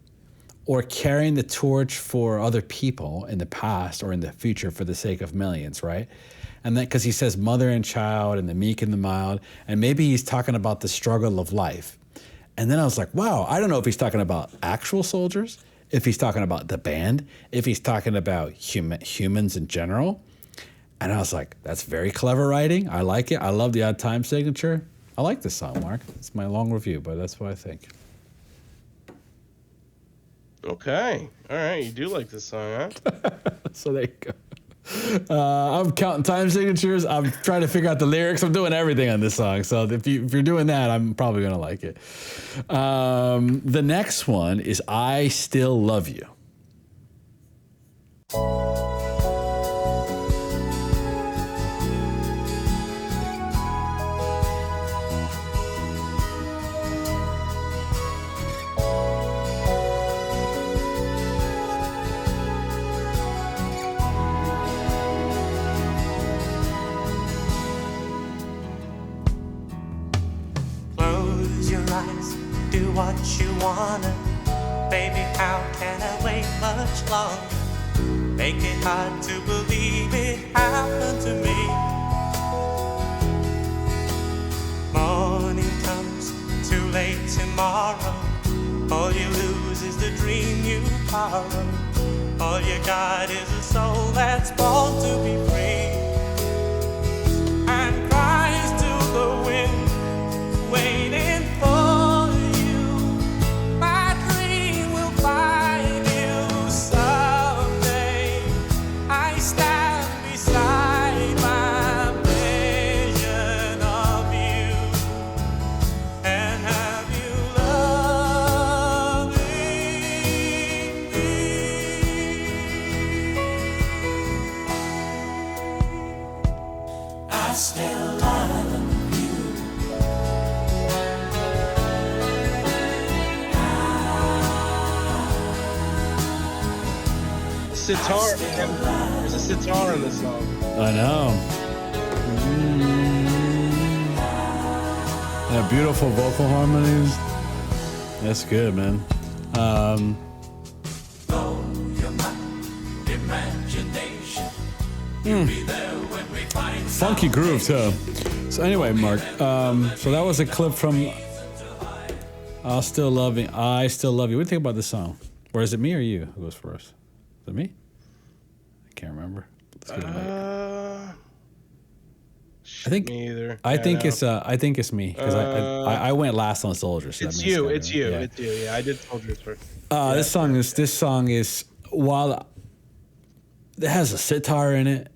S1: or carrying the torch for other people in the past or in the future for the sake of millions, right? And then because he says mother and child and the meek and the mild, and maybe he's talking about the struggle of life. And then I was like, wow, I don't know if he's talking about actual soldiers, if he's talking about the band, if he's talking about humans in general. And I was like, that's very clever writing. I like it. I love the odd time signature. I like this song, Mark. It's my long review, but that's what I think.
S2: Okay. All right. You do like this song, huh?
S1: So there you go. I'm counting time signatures. I'm trying to figure out the lyrics. I'm doing everything on this song. So if you're doing that, I'm probably going to like it. The next one is I Still Love You.
S4: Close your eyes, do what you wanna. Baby, how can I wait much longer? Make it hard to believe it happened to me. Morning comes too late tomorrow. All you lose is the dream you borrow. All you got is a soul that's born to be free. And cries to the wind, waiting for you. My dream will find you someday. I stand beside my vision of you and have you loving me. I still love you.
S2: Sitar. There's a sitar in this song.
S1: I know. Yeah, beautiful vocal harmonies. That's good, man. Funky groove too. So anyway, Mark. So that was a clip from "I Still Love You." I Still Love You. What do you think about this song? Or is it me or you who goes first? Is it me? I can't remember. Let's get it back. I think
S2: Me either.
S1: I
S2: Yeah,
S1: think
S2: no.
S1: it's me because I went last on Soldiers. So
S2: It's
S1: that means
S2: you.
S1: gotta
S2: It's
S1: be-
S2: you.
S1: yeah.
S2: It's you. Yeah, I did Soldiers first.
S1: This song is while it has a sitar in it,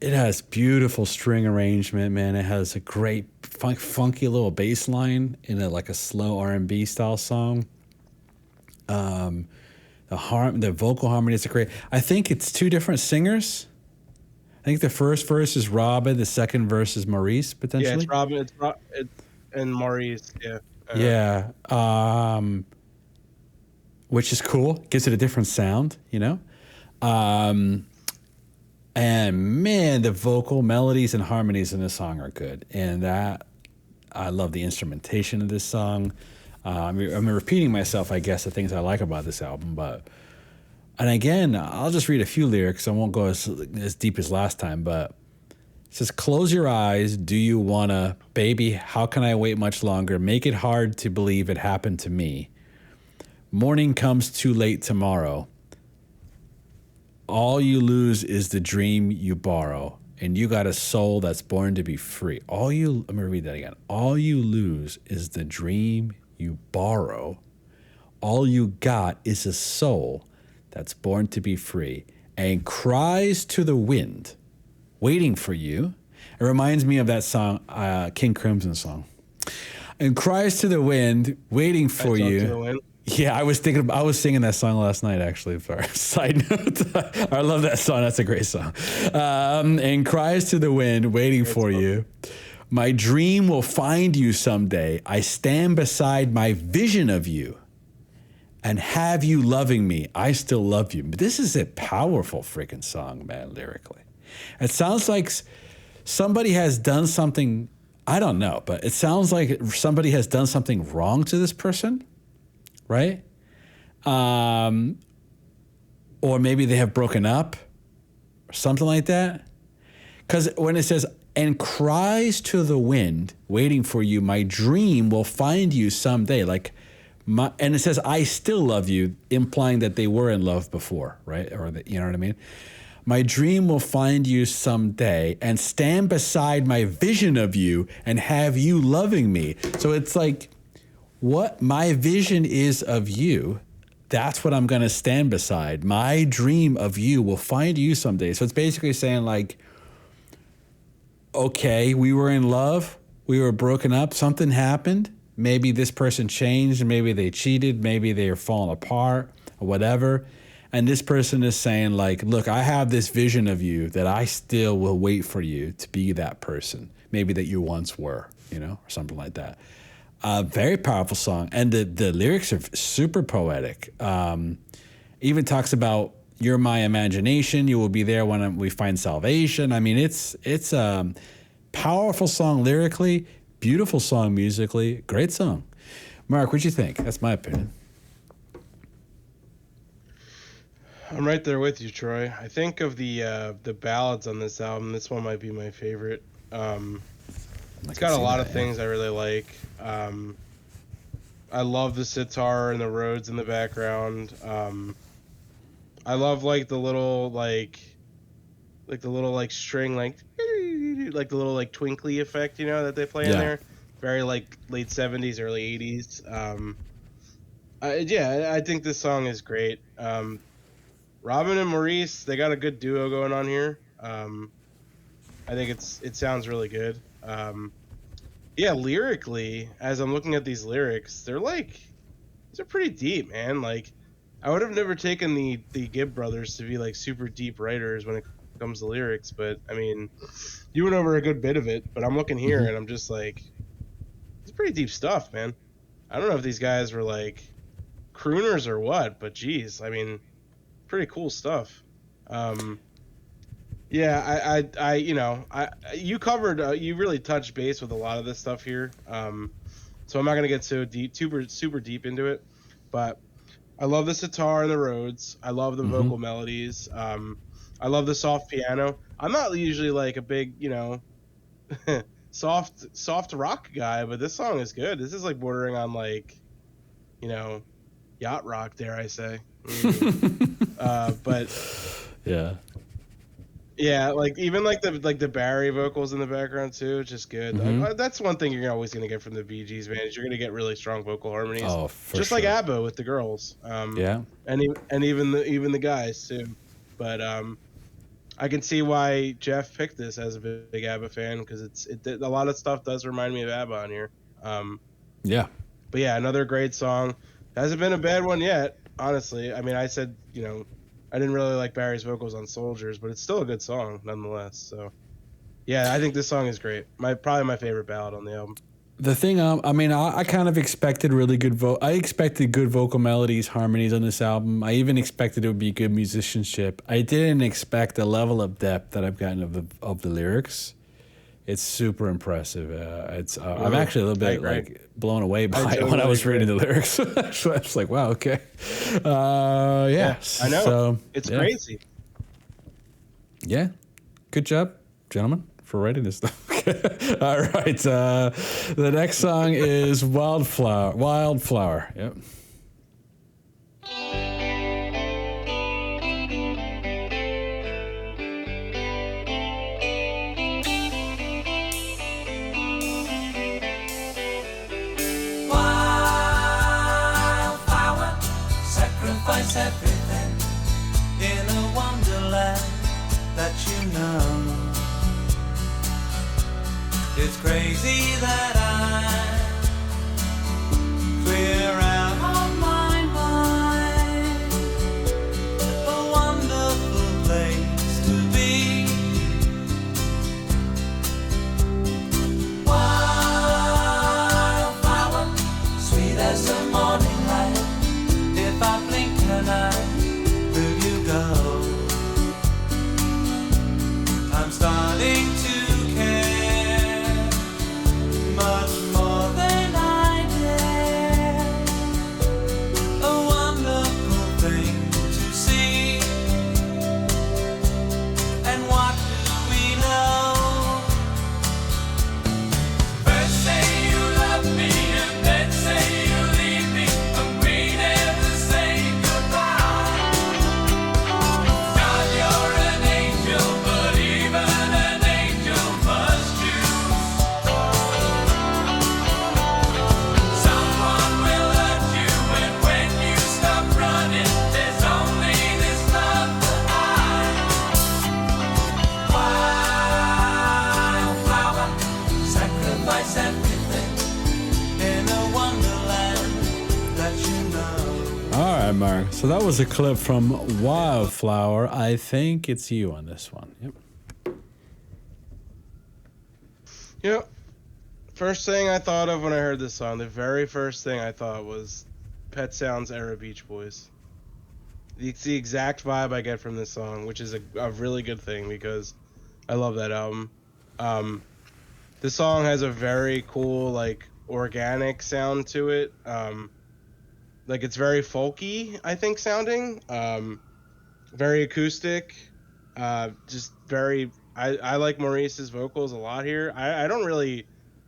S1: it has beautiful string arrangement, man. It has a great funky little bass line in a slow R&B style song. The vocal harmonies are great. I think it's two different singers. I think the first verse is Robin, the second verse is Maurice
S2: Yeah,
S1: potentially.
S2: it's Robin. It's and Maurice. Yeah.
S1: Yeah. Which is cool. Gives it a different sound, you know? And man, the vocal melodies and harmonies in this song are good. And that, I love the instrumentation of this song. I'm repeating myself, I guess, the things I like about this album. And again, I'll just read a few lyrics. I won't go as deep as last time, but it says, close your eyes. Do you wanna, baby, how can I wait much longer? Make it hard to believe it happened to me. Morning comes too late tomorrow. All you lose is the dream you borrow. And you got a soul that's born to be free. Let me read that again. All you lose is the dream you borrow. All you got is a soul that's born to be free and cries to the wind, waiting for you. It reminds me of that song, King Crimson song. And cries to the wind, waiting for you. Yeah, I was singing that song last night, actually. Sorry. Side note. I love that song. That's a great song. And cries to the wind, waiting for you. My dream will find you someday. I stand beside my vision of you and have you loving me. I still love you. But this is a powerful freaking song, man, lyrically. It sounds like somebody has done something, I don't know, but it sounds like somebody has done something wrong to this person. Right? Or maybe they have broken up or something like that. Because when it says, and cries to the wind, waiting for you, my dream will find you someday. And it says, I still love you, implying that they were in love before, right? Or you know what I mean? My dream will find you someday and stand beside my vision of you and have you loving me. So it's like, what my vision is of you, that's what I'm going to stand beside. My dream of you will find you someday. So it's basically saying like, okay, we were in love, we were broken up, something happened. Maybe this person changed, maybe they cheated, maybe they are falling apart or whatever. And this person is saying like, look, I have this vision of you that I still will wait for you to be that person. Maybe that you once were, or something like that. Very powerful song, and the lyrics are super poetic. Even talks about you're my imagination. You will be there when we find salvation. I mean, it's a powerful song lyrically, beautiful song musically, great song. Mark, what'd you think? That's my opinion.
S2: I'm right there with you, Troy. I think of the ballads on this album, this one might be my favorite. It's got a lot of things I really like. I love the sitar and the Rhodes in the background. I love like the little string like the little twinkly effect, that they play in there. Very like late 70s, early 80s. I think this song is great. Robin and Maurice, they got a good duo going on here. I think it sounds really good. Lyrically, as I'm looking at these lyrics, they're pretty deep, man. Like, I would have never taken the Gibb brothers to be like super deep writers when it comes to lyrics, but I mean, you went over a good bit of it. But I'm looking here and I'm just like, it's pretty deep stuff, man. I don't know if these guys were like crooners or what, but geez, I mean, pretty cool stuff. You covered, you really touched base with a lot of this stuff here. So I'm not gonna get so deep, super deep into it, but I love the sitar and the Rhodes. I love the vocal melodies. I love the soft piano. I'm not usually like a big, soft rock guy, but this song is good. This is like bordering on like, yacht rock, dare I say. But yeah, like even like the Barry vocals in the background too, just good. That's one thing you're always gonna get from the Bee Gees, man. Is you're gonna get really strong vocal harmonies.
S1: Oh, for
S2: just
S1: sure.
S2: like ABBA with the girls. And even the guys too. But I can see why Jeff picked this as a big ABBA fan, because a lot of stuff does remind me of ABBA on here. But yeah, another great song. Hasn't been a bad one yet, honestly. I mean, I said, I didn't really like Barry's vocals on Soldiers, but it's still a good song nonetheless. So yeah, I think this song is great. Probably my favorite ballad on the album.
S1: The thing, I kind of expected really good I expected good vocal melodies, harmonies on this album. I even expected it would be good musicianship. I didn't expect the level of depth that I've gotten of the lyrics. It's super impressive. I'm actually a little bit like blown away by it when I was reading the lyrics. So I was like, wow, okay, yeah,
S2: I know.
S1: So,
S2: it's crazy.
S1: Yeah, good job, gentlemen, for writing this stuff. All right. The next song is Wildflower. Wildflower. Yep.
S3: Wildflower, sacrifice everything in a wonderland that you know. It's crazy that I clear out on my mind. A wonderful place to be. Wildflower, sweet as the morning light. If I blink tonight, will you go? I'm starting to much more than I dare. A wonderful thing to see. And what do we know? First say you love me and then say you leave me, but we never say goodbye. God, you're an angel, but even an angel must choose. Someone will hurt you, and when you stop running, there's only this love to hide. Wildflower, sacrifice everything in a wonderland that you know.
S1: All right, Mark. So that was a clip from Wildflower. I think it's you on this one. Yep.
S2: Yep. First thing I thought of when I heard this song, the very first thing I thought was Pet Sounds era Beach Boys. It's the exact vibe I get from this song, which is a really good thing because I love that album. The song has a very cool, like, organic sound to it. Like, it's very folky, I think, sounding. Very acoustic. Just very... I like Maurice's vocals a lot here. I don't really...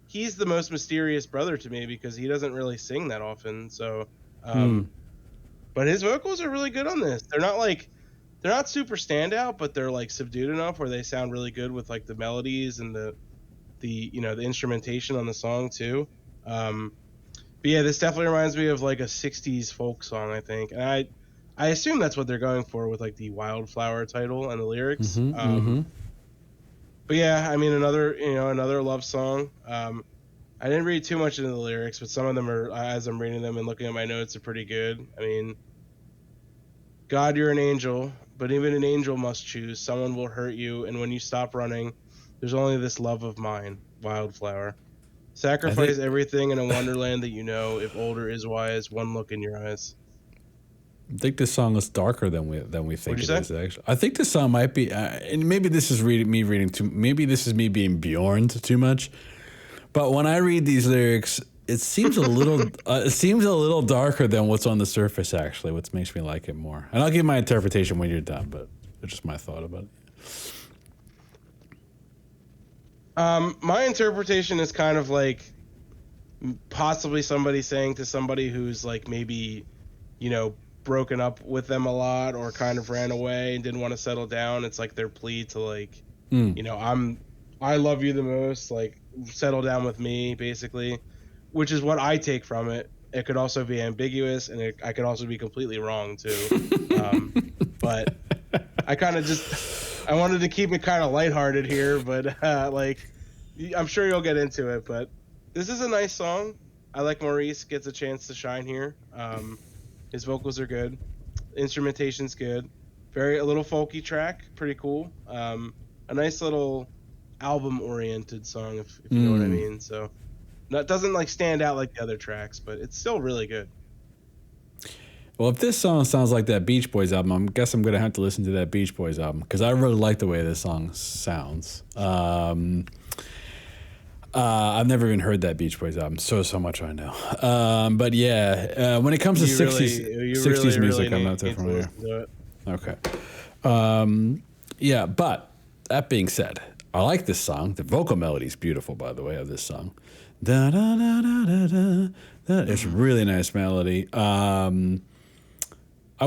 S2: He's the most mysterious brother to me because he doesn't really sing that often. So, but his vocals are really good on this. They're not super standout, but they're like subdued enough where they sound really good with like the melodies and the instrumentation on the song too. But yeah, this definitely reminds me of like a '60s folk song, I think, and I assume that's what they're going for with like the Wildflower title and the lyrics. But yeah, I mean, another love song. I didn't read too much into the lyrics, but some of them are, as I'm reading them and looking at my notes, are pretty good. I mean, God, you're an angel, but even an angel must choose. Someone will hurt you, and when you stop running, there's only this love of mine, Wildflower. Sacrifice everything in a wonderland that you know. If older is wise, one look in your eyes.
S1: I think this song is darker than we think
S2: What'd
S1: it
S2: you
S1: is. Actually, I think this song might be, and maybe this is me reading too. Maybe this is me being Bjorned too much. But when I read these lyrics, it seems a little, darker than what's on the surface. Actually, which makes me like it more. And I'll give my interpretation when you're done. But it's just my thought about it.
S2: My interpretation is kind of like possibly somebody saying to somebody who's like maybe, broken up with them a lot or kind of ran away and didn't want to settle down. It's like their plea to like, I love you the most, like settle down with me, basically, which is what I take from it. It could also be ambiguous, and I could also be completely wrong too. But I kind of I wanted to keep it kind of lighthearted here, but I'm sure you'll get into it. But this is a nice song. I like Maurice gets a chance to shine here. His vocals are good, instrumentation's good, a little folky track, pretty cool. A nice little album-oriented song, if you know what I mean. So It doesn't like stand out like the other tracks, but it's still really good.
S1: Well, if this song sounds like that Beach Boys album, I guess I'm going to have to listen to that Beach Boys album because I really like the way this song sounds. I've never even heard that Beach Boys album, so much I know. But yeah, when it comes to 60s music, I'm not too familiar. Okay. Yeah, but that being said, I like this song. The vocal melody is beautiful, by the way, of this song. Da, da, da, da, da, da. It's a really nice melody. I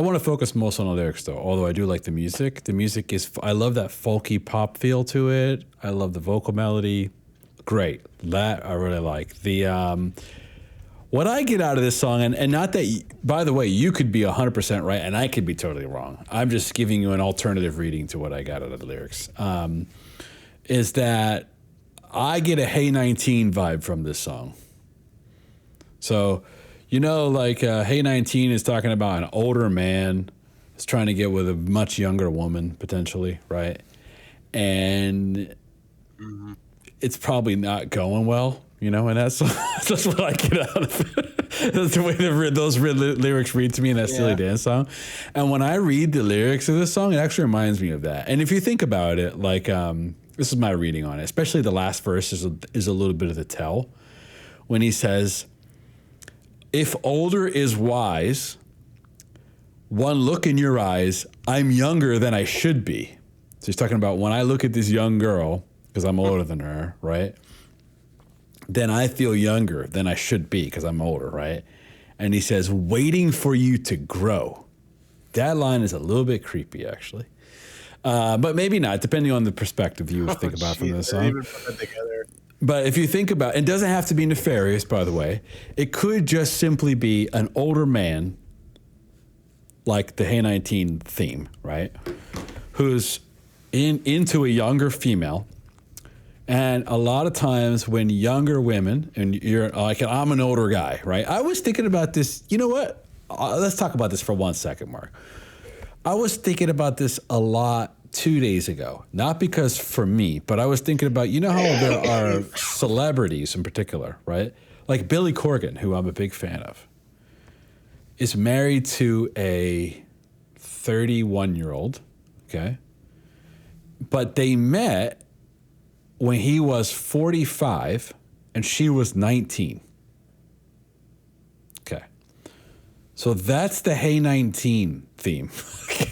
S1: want to focus most on the lyrics, though, although I do like the music. The music is, I love that folky pop feel to it. I love the vocal melody. Great. That I really like. What I get out of this song, and not that, by the way, you could be 100% right and I could be totally wrong. I'm just giving you an alternative reading to what I got out of the lyrics, is that I get a Hey 19 vibe from this song. So, you know, like Hey 19 is talking about an older man that's trying to get with a much younger woman, potentially, right? And it's probably not going well, you know, and that's what I get out of it. That's the way those lyrics read to me in that Steely Dan song. And when I read the lyrics of this song, it actually reminds me of that. And if you think about it, like, this is my reading on it, especially the last verse is a little bit of the tell. When he says, if older is wise, one look in your eyes, I'm younger than I should be. So he's talking about when I look at this young girl, because I'm older than her, right? Then I feel younger than I should be because I'm older, right? And he says, waiting for you to grow. That line is a little bit creepy, actually. But maybe not, depending on the perspective you think about from this song. But if you think about it, it doesn't have to be nefarious, by the way. It could just simply be an older man, like the Hey 19 theme, right? Who's into a younger female. And a lot of times when younger women, and you're like, I'm an older guy, right? I was thinking about this, you know what? Let's talk about this for 1 second, Mark. I was thinking about this a lot 2 days ago. Not because for me, but I was thinking about, you know how there are celebrities in particular, right? Like Billy Corgan, who I'm a big fan of, is married to a 31-year-old, okay? But they met when he was 45 and she was 19. Okay. So that's the Hey 19 theme.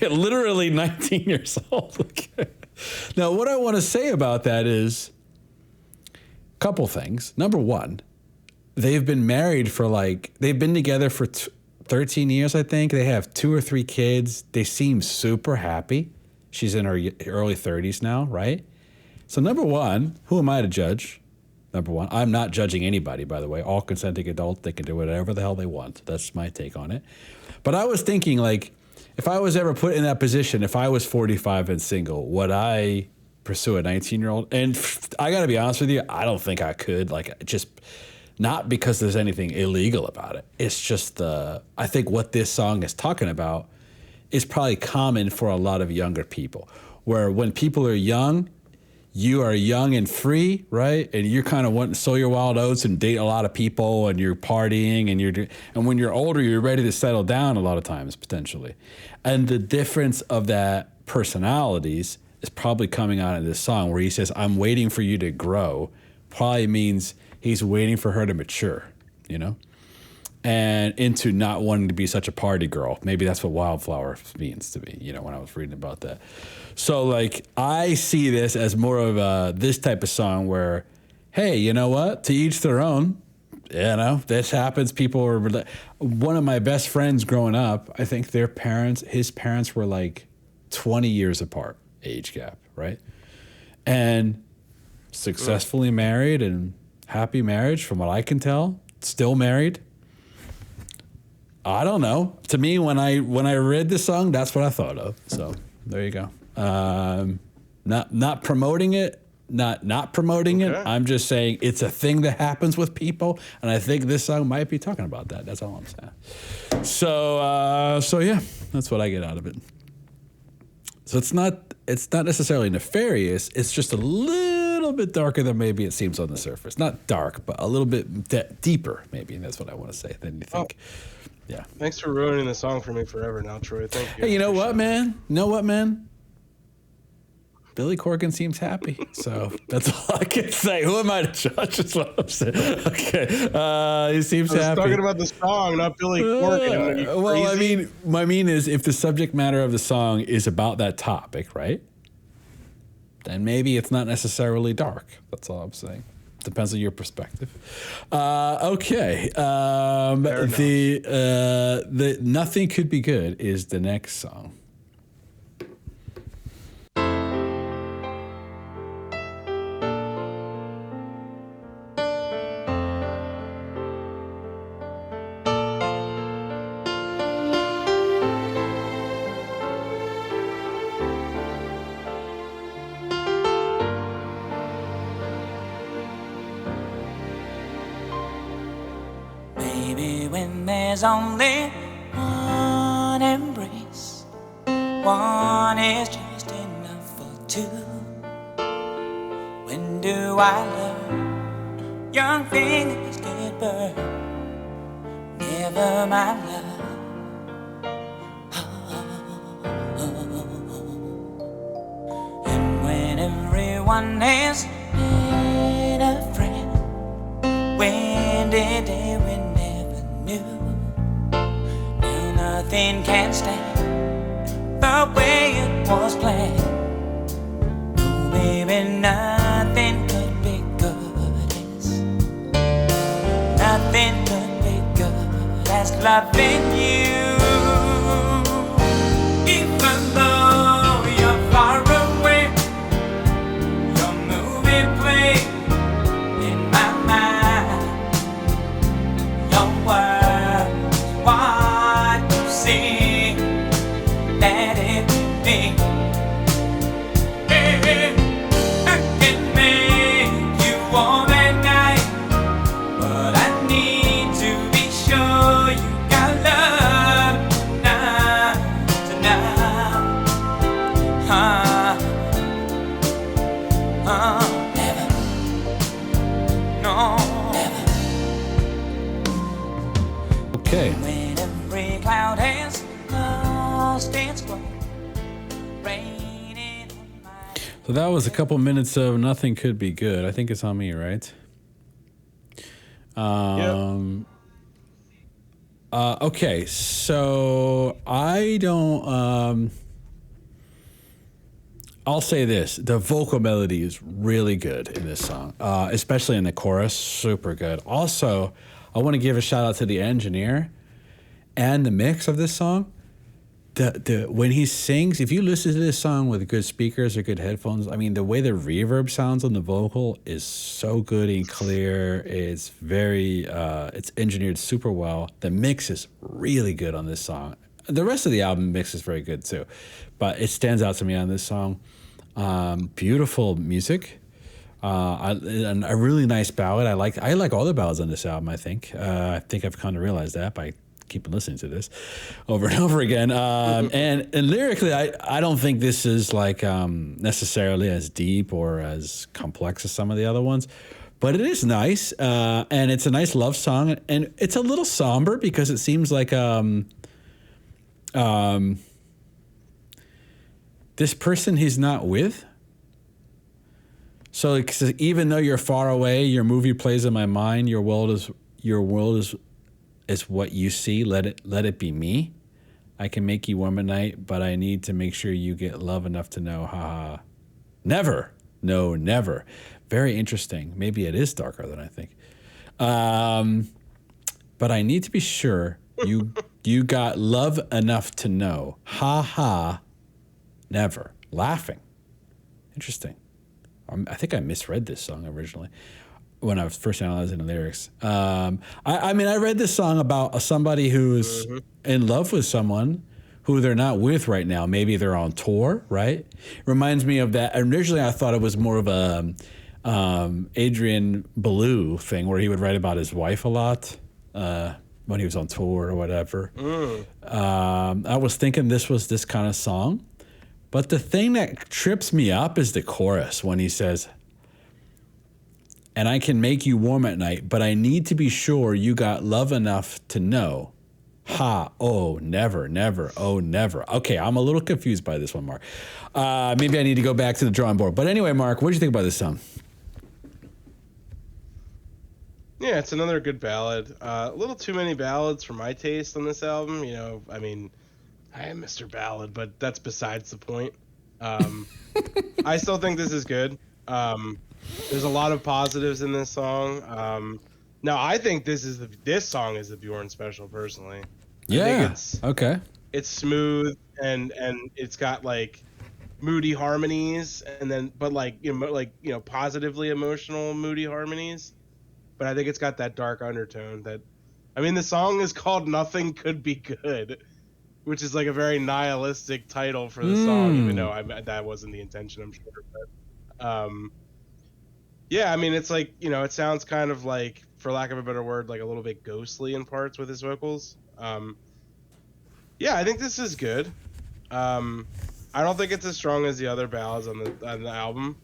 S1: Literally 19 years old. Okay. Now, what I want to say about that is a couple things. Number one, they've been married for they've been together for 13 years, I think. They have 2 or 3 kids. They seem super happy. She's in her early 30s now, right? So number one, who am I to judge? Number one, I'm not judging anybody, by the way. All consenting adults, they can do whatever the hell they want. That's my take on it. But I was thinking, like, if I was ever put in that position, if I was 45 and single, would I pursue a 19-year-old? And I got to be honest with you, I don't think I could. Like, just not because there's anything illegal about it. It's just I think what this song is talking about is probably common for a lot of younger people, where when people are young, you are young and free, right? And you're kind of wanting to sow your wild oats and date a lot of people, and you're partying, and when you're older, you're ready to settle down a lot of times, potentially. And the difference of that personalities is probably coming out in this song where he says, I'm waiting for you to grow, probably means he's waiting for her to mature, you know? And into not wanting to be such a party girl. Maybe that's what Wildflower means to me, you know, when I was reading about that. So, like, I see this as more of this type of song where, hey, you know what? To each their own. You know, this happens. People are... One of my best friends growing up, I think his parents were like 20 years apart, age gap, right? And successfully married and happy marriage, from what I can tell. Still married. I don't know. To me, when I read this song, that's what I thought of. So there you go. Not promoting it, not promoting it. I'm just saying it's a thing that happens with people, and I think this song might be talking about that. That's all I'm saying. So yeah, that's what I get out of it. So it's not necessarily nefarious. It's just a little little bit darker than maybe it seems on the surface. Not dark, but a little bit deeper, maybe. That's what I want to say than you think. Yeah.
S2: Thanks for ruining the song for me forever now, Troy. Thank you.
S1: Hey, you know what, man? Billy Corgan seems happy, so that's all I can say. Who am I to judge? That's what I'm saying. Okay, he seems
S2: I was
S1: happy.
S2: talking about the song, not Billy Corgan. Are you
S1: Well,
S2: crazy?
S1: I mean is if the subject matter of the song is about that topic, right? Then maybe it's not necessarily dark. That's all I'm saying. Depends on your perspective. Okay. The Nothing Could Be Good is the next song.
S4: Baby, when there's only one embrace, one is just enough for two. When do I learn? Young fingers get burned. Never my love. And when everyone is in a friend, when did they we never knew? Now nothing can stand the way it was planned. Oh, baby, nothing could be good as nothing could be good as loving you. Even though you're far away, you're moving place in my mind. Your words, what you see, let it be. Hey, I can make you warm at night, but I need to be sure you got love tonight. Never, no, never.
S1: Okay.
S4: When every cloud has lost its glow, raining on my
S1: So that was a couple minutes of Nothing Could Be Good. I think it's on me, right? Okay, so I don't. I'll say this: the vocal melody is really good in this song, especially in the chorus. Super good. Also, I want to give a shout out to the engineer and the mix of this song. When he sings, if you listen to this song with good speakers or good headphones, I mean, the way the reverb sounds on the vocal is so good and clear. It's very, it's engineered super well. The mix is really good on this song. The rest of the album mix is very good too, but it stands out to me on this song. Beautiful music. And a really nice ballad. I like all the ballads on this album. I think I've kind of realized that by keeping listening to this over and over again. And lyrically, I don't think this is like necessarily as deep or as complex as some of the other ones, but it is nice. And it's a nice love song, and it's a little somber because it seems like this person he's not with. So like, even though you're far away, your movie plays in my mind. Your world is what you see. Let it be me. I can make you warm at night, but I need to make sure you get love enough to know. Haha. Never. No, never. Very interesting. Maybe it is darker than I think. But I need to be sure you got love enough to know. Ha ha. Never. Laughing. Interesting. I think I misread this song originally when I was first analyzing the lyrics. I mean, I read this song about somebody who's in love with someone who they're not with right now. Maybe they're on tour, right? It reminds me of that. Originally, I thought it was more of a Adrian Belew thing where he would write about his wife a lot when he was on tour or whatever. I was thinking this was this kind of song. But the thing that trips me up is the chorus when he says, and I can make you warm at night, but I need to be sure you got love enough to know. Ha, oh, never, never, oh, never. Okay, I'm a little confused by this one, Mark. Maybe I need to go back to the drawing board. But anyway, Mark, what did you think about this song?
S2: Yeah, it's another good ballad. A little too many ballads for my taste on this album. You know, I mean, I am Mr. Ballad, but that's besides the point. I still think this is good. There's a lot of positives in this song. Now, I think this song is the Bjorn special, personally. I think
S1: Okay.
S2: it's smooth and it's got like moody harmonies, and then positively emotional moody harmonies. But I think it's got that dark undertone that, I mean, the song is called "Nothing Could Be Good," which is like a very nihilistic title for the song, even though that wasn't the intention, I'm sure. But yeah, I mean, it's like, you know, it sounds kind of like, for lack of a better word, like a little bit ghostly in parts with his vocals. Yeah, I think this is good. I don't think it's as strong as the other ballads on the album,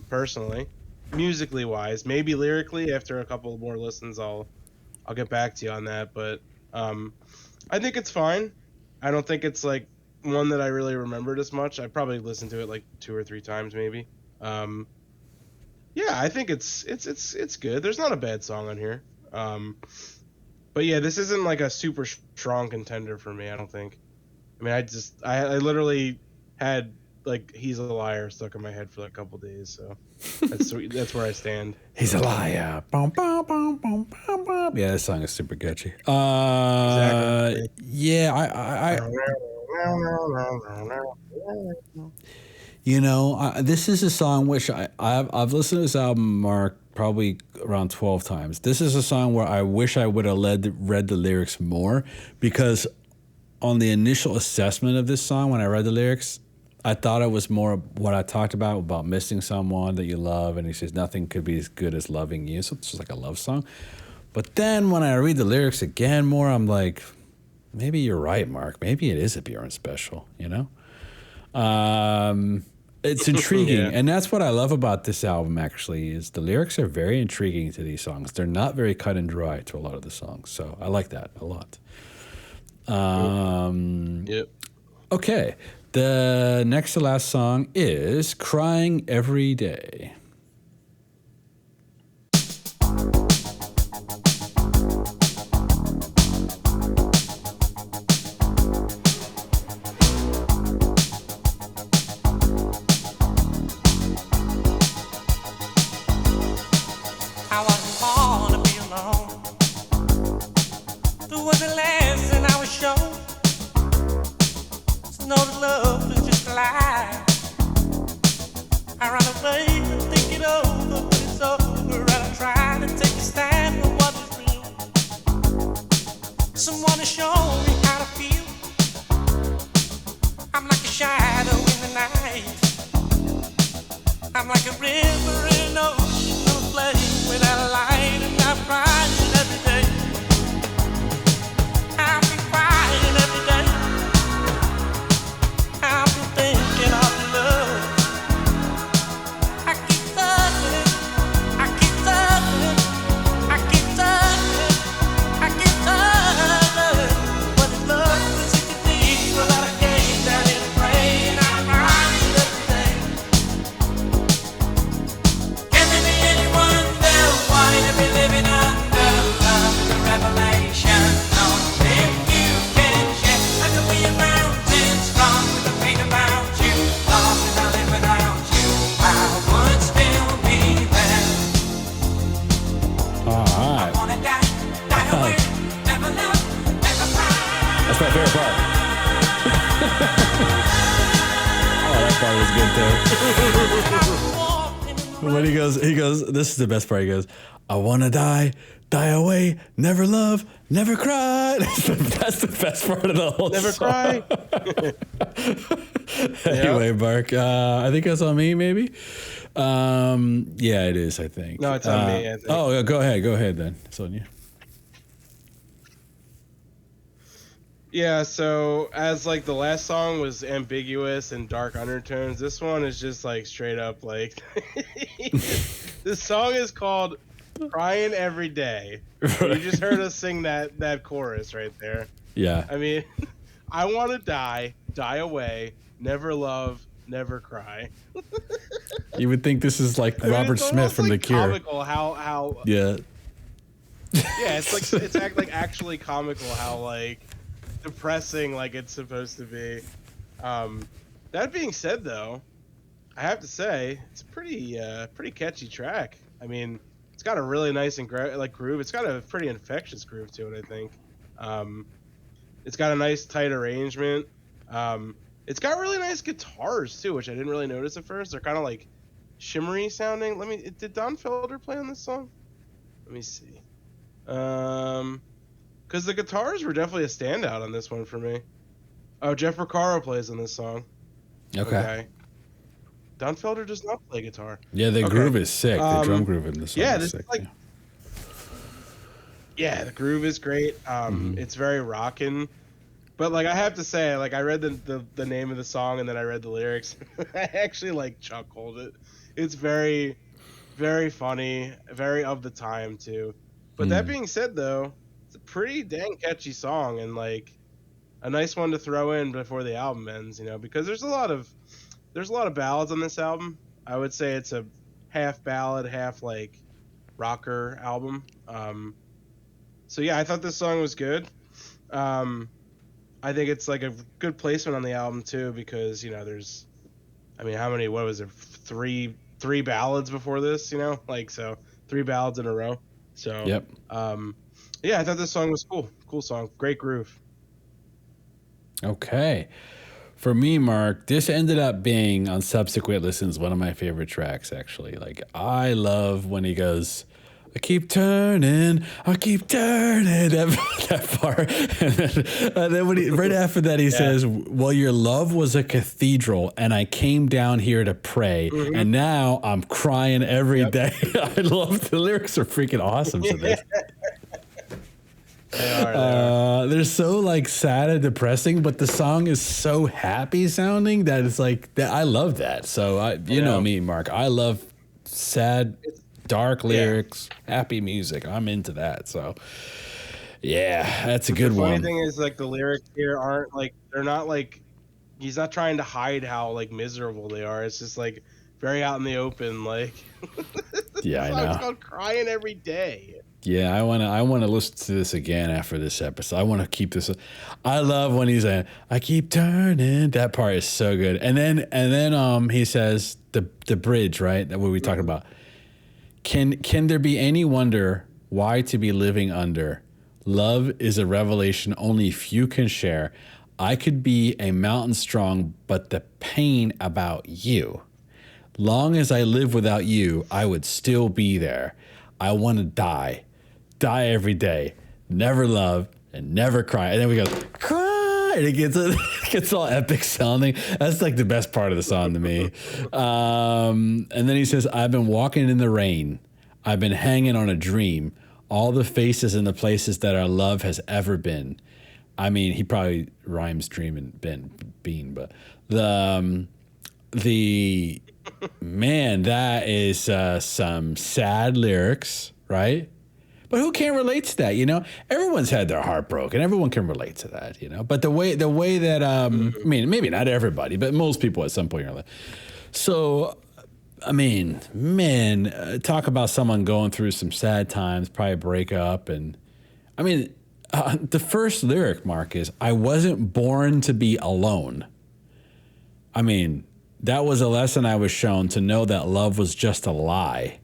S2: personally, musically wise. Maybe lyrically, after a couple more listens, I'll get back to you on that. But I think it's fine. I don't think it's like one that I really remembered as much. I probably listened to it like 2 or 3 times, maybe. Yeah, I think it's good. There's not a bad song on here. But yeah, this isn't like a super strong contender for me, I don't think. I mean, I literally had like "He's a Liar" stuck in my head for like a couple days, so that's where I stand.
S1: He's a liar. Bum, bum, bum, bum, bum, bum. Yeah, this song is super catchy.
S2: Exactly.
S1: Yeah, you know, this is a song which I've listened to this album, Mark, probably around 12 times. This is a song where I wish I would have read the lyrics more, because on the initial assessment of this song, when I read the lyrics, I thought it was more what I talked about missing someone that you love, and he says nothing could be as good as loving you. So it's just like a love song. But then when I read the lyrics again more, I'm like, maybe you're right, Mark. Maybe it is a Bjorn special, you know? It's intriguing.
S2: Yeah.
S1: And that's what I love about this album, actually, is the lyrics are very intriguing to these songs. They're not very cut and dry to a lot of the songs. So I like that a lot.
S2: Yep.
S1: Okay. The next to last song is "Crying Every Day."
S4: I wasn't born to be alone. There was a lesson I was shown. To know that love is just a lie. I run away and think it over, but it's over. And I try to take a stand for what is real. Someone to show me how to feel. I'm like a shadow in the night. I'm like a river in an ocean of flame without light, and I'm crying every day. I've been crying every day. I've been thinking of love. I keep touching it. I keep touching it. I keep touching it. I keep touching it. But the love is in the deep, a lot of games that in the rain. I'm crying every day.
S3: Can there be anyone there? Why to be living under love is a revelation? If you can share, I could be a mountain strong with the pain about you. Lost and I live without you. I would still be there.
S1: All right.
S3: Wanna die away, never love, never cry.
S1: That's my favorite part. Oh, that part was good too. When he goes, this is the best part. He goes, "I want to die away, never love, never cry." That's the best part of the whole
S2: Never
S1: song.
S2: cry.
S1: Anyway, Mark, I think that's on me, maybe. Yeah, it is, I think.
S2: No, it's on me, I think.
S1: Oh, go ahead then, Sonia.
S2: Yeah, so as like the last song was ambiguous and dark undertones, this one is just like straight up like this song is called Crying Every Day. You just heard us sing that chorus right there.
S1: Yeah.
S2: I mean, I want to die away, never love, never cry.
S1: You would think this is like
S2: I mean,
S1: Robert
S2: it's
S1: Smith
S2: almost,
S1: from
S2: like,
S1: The Cure.
S2: Comical how
S1: Yeah.
S2: yeah, it's like like actually comical how like depressing like it's supposed to be. That being said, though, I have to say it's a pretty catchy track. I mean, it's got a really nice and groove. It's got a pretty infectious groove to it, I think. It's got a nice tight arrangement. It's got really nice guitars too, which I didn't really notice at first. They're kind of like shimmery sounding. Did Don Felder play on this song? Let me see. Because the guitars were definitely a standout on this one for me. Oh, Jeff Porcaro plays on this song.
S1: Okay.
S2: Don Felder does not play guitar.
S1: Yeah, the
S2: Okay.
S1: groove is sick. The drum groove in this song
S2: Yeah,
S1: is
S2: this
S1: sick.
S2: is like. Yeah, the groove is great. It's very rockin'. But like I have to say, like I read the name of the song and then I read the lyrics. I actually like chuckled it. It's very, very funny, very of the time too. But that being said, though, it's a pretty dang catchy song and like a nice one to throw in before the album ends. You know, because there's a lot of ballads on this album. I would say it's a half ballad, half like rocker album. So yeah, I thought this song was good. I think it's like a good placement on the album too, because you know there's, I mean, how many? What was it? Three ballads before this, you know, like so 3 ballads in a row. So
S1: Yep.
S2: Yeah, I thought this song was cool song, great groove.
S1: Okay. For me, Mark, this ended up being on subsequent listens one of my favorite tracks, actually. Like, I love when he goes, I keep turning. That part. And then when right after that, he says, well, your love was a cathedral, and I came down here to pray, and now I'm crying every day. I love the lyrics are freaking awesome to this.
S2: They are.
S1: They're so like sad and depressing, but the song is so happy sounding that it's like that. I love that. So you know me, Mark. I love sad, dark lyrics, happy music. I'm into that. So yeah, that's a good
S2: The funny
S1: one.
S2: thing is, like, the lyrics here aren't like, they're not like, he's not trying to hide how like miserable they are. It's just like very out in the open. Like,
S1: Yeah, I
S2: it's
S1: know.
S2: called Crying Every Day.
S1: Yeah, I wanna listen to this again after this episode. I want to keep this. I love when he's I keep turning. That part is so good. And then he says the bridge, right? That what we talked about. Can there be any wonder why to be living under? Love is a revelation only few can share. I could be a mountain strong, but the pain about you. Long as I live without you, I would still be there. I want to die every day, never love and never cry. And then we go, cry, and it gets all epic sounding. That's like the best part of the song to me. And then he says, I've been walking in the rain. I've been hanging on a dream. All the faces and the places that our love has ever been. I mean, he probably rhymes dream and bean, but the man, that is some sad lyrics, right? But who can't relate to that? You know, everyone's had their heart broken. Everyone can relate to that. You know, but the way that I mean, maybe not everybody, but most people at some point in their life. So, I mean, man, talk about someone going through some sad times, probably a breakup, and I mean, the first lyric, Mark, is I wasn't born to be alone. I mean, that was a lesson I was shown to know that love was just a lie.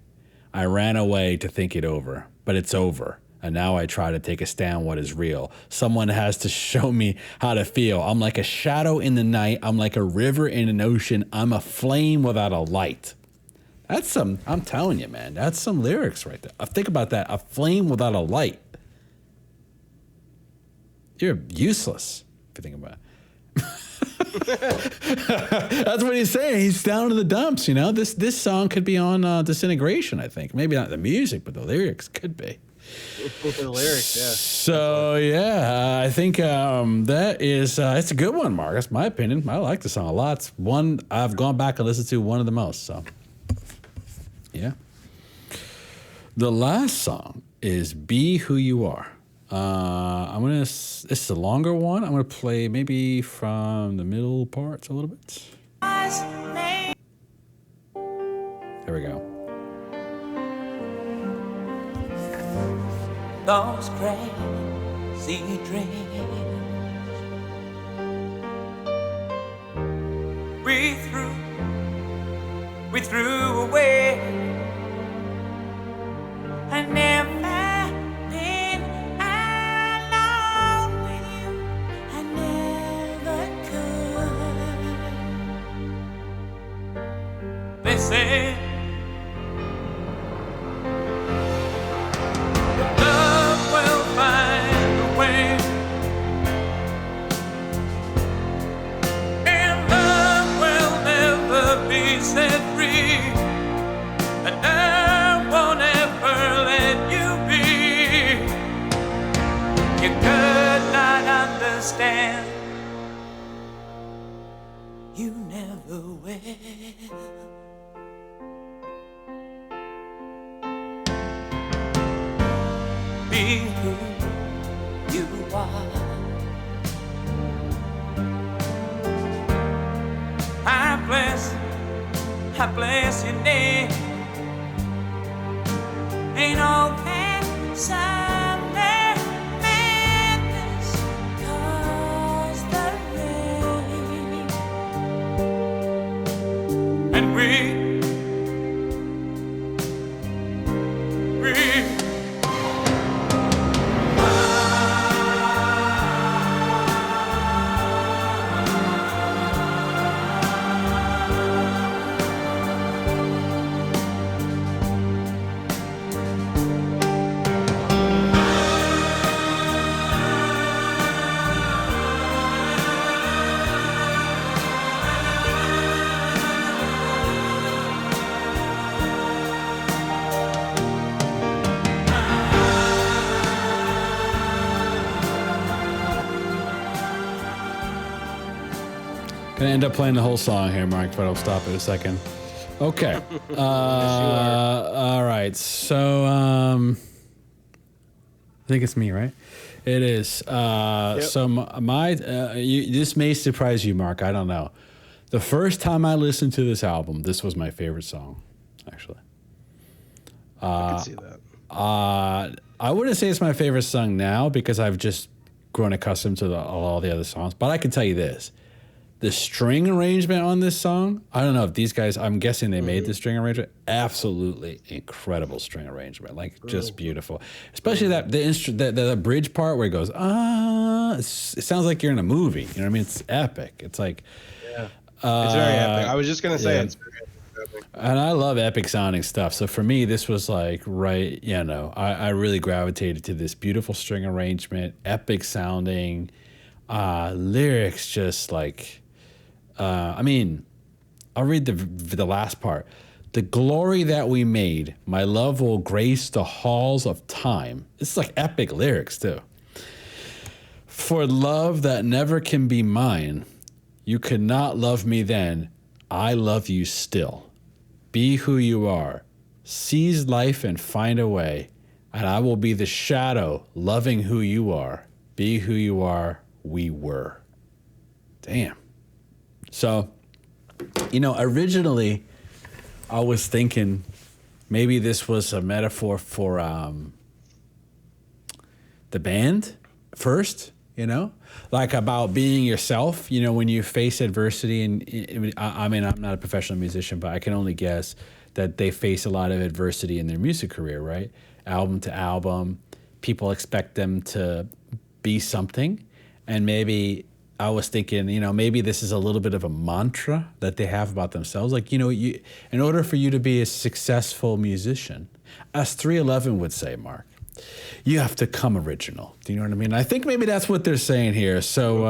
S1: I ran away to think it over, but it's over. And now I try to take a stand on what is real. Someone has to show me how to feel. I'm like a shadow in the night. I'm like a river in an ocean. I'm a flame without a light. That's some, I'm telling you, man, that's some lyrics right there. Think about that. A flame without a light. You're useless if you think about it. That's what he's saying. He's down in the dumps, you know. This song could be on Disintegration, I think. Maybe not the music, but the lyrics could be.
S2: The lyrics, yeah.
S1: So yeah, I think that is it's a good one, Mark. That's my opinion. I like the song a lot. It's one I've gone back and listened to one of the most. So yeah. The last song is "Be Who You Are." This is a longer one. I'm gonna play maybe from the middle parts a little bit. There we go.
S4: Those crazy dreams we threw away. I never been alone with you. I never could. They say love will find a way, and love will never be set free, and I won't ever let you be. You could not understand, you never will. Be who you are. I bless your name. Ain't no summer madness cause the rain, and we
S1: Gonna end up playing the whole song here, Mark, but I'll stop in a second. Okay. All right. So I think it's me, right? It is. So this may surprise you, Mark. I don't know. The first time I listened to this album, this was my favorite song, actually.
S2: I can see that.
S1: I wouldn't say it's my favorite song now because I've just grown accustomed to all the other songs. But I can tell you this. The string arrangement on this song, I don't know if these guys, I'm guessing they made the string arrangement. Absolutely incredible string arrangement, like just beautiful. Especially the bridge part where it goes, it sounds like you're in a movie. You know what I mean? It's epic. It's like,
S2: it's very epic. I was just gonna say it's very epic.
S1: And I love epic sounding stuff. So for me, this was like, right, I really gravitated to this beautiful string arrangement, epic sounding, lyrics just like, I'll read the last part. The glory that we made, my love will grace the halls of time. It's like epic lyrics too. For love that never can be mine, you could not love me then, I love you still. Be who you are, seize life and find a way, and I will be the shadow loving who you are. Be who you are, we were. Damn. So, originally I was thinking maybe this was a metaphor for the band first, like about being yourself, when you face adversity. And I'm not a professional musician, but I can only guess that they face a lot of adversity in their music career, right? Album to album, people expect them to be something. And maybe I was thinking, maybe this is a little bit of a mantra that they have about themselves. Like, in order for you to be a successful musician, as 311 would say, Mark, you have to come original. Do you know what I mean? I think maybe that's what they're saying here. So,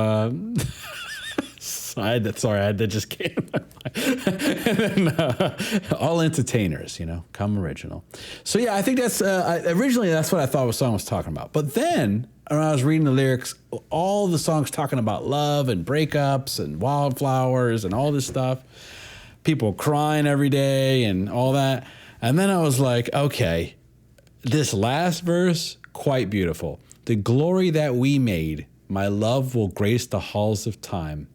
S1: I had that just came in my mind. And then, all entertainers, come original. So yeah, I think that's originally that's what I thought the song was talking about. But then when I was reading the lyrics, all the songs talking about love and breakups and wildflowers and all this stuff, people crying every day and all that. And then I was like, okay, this last verse, quite beautiful. The glory that we made, my love will grace the halls of time,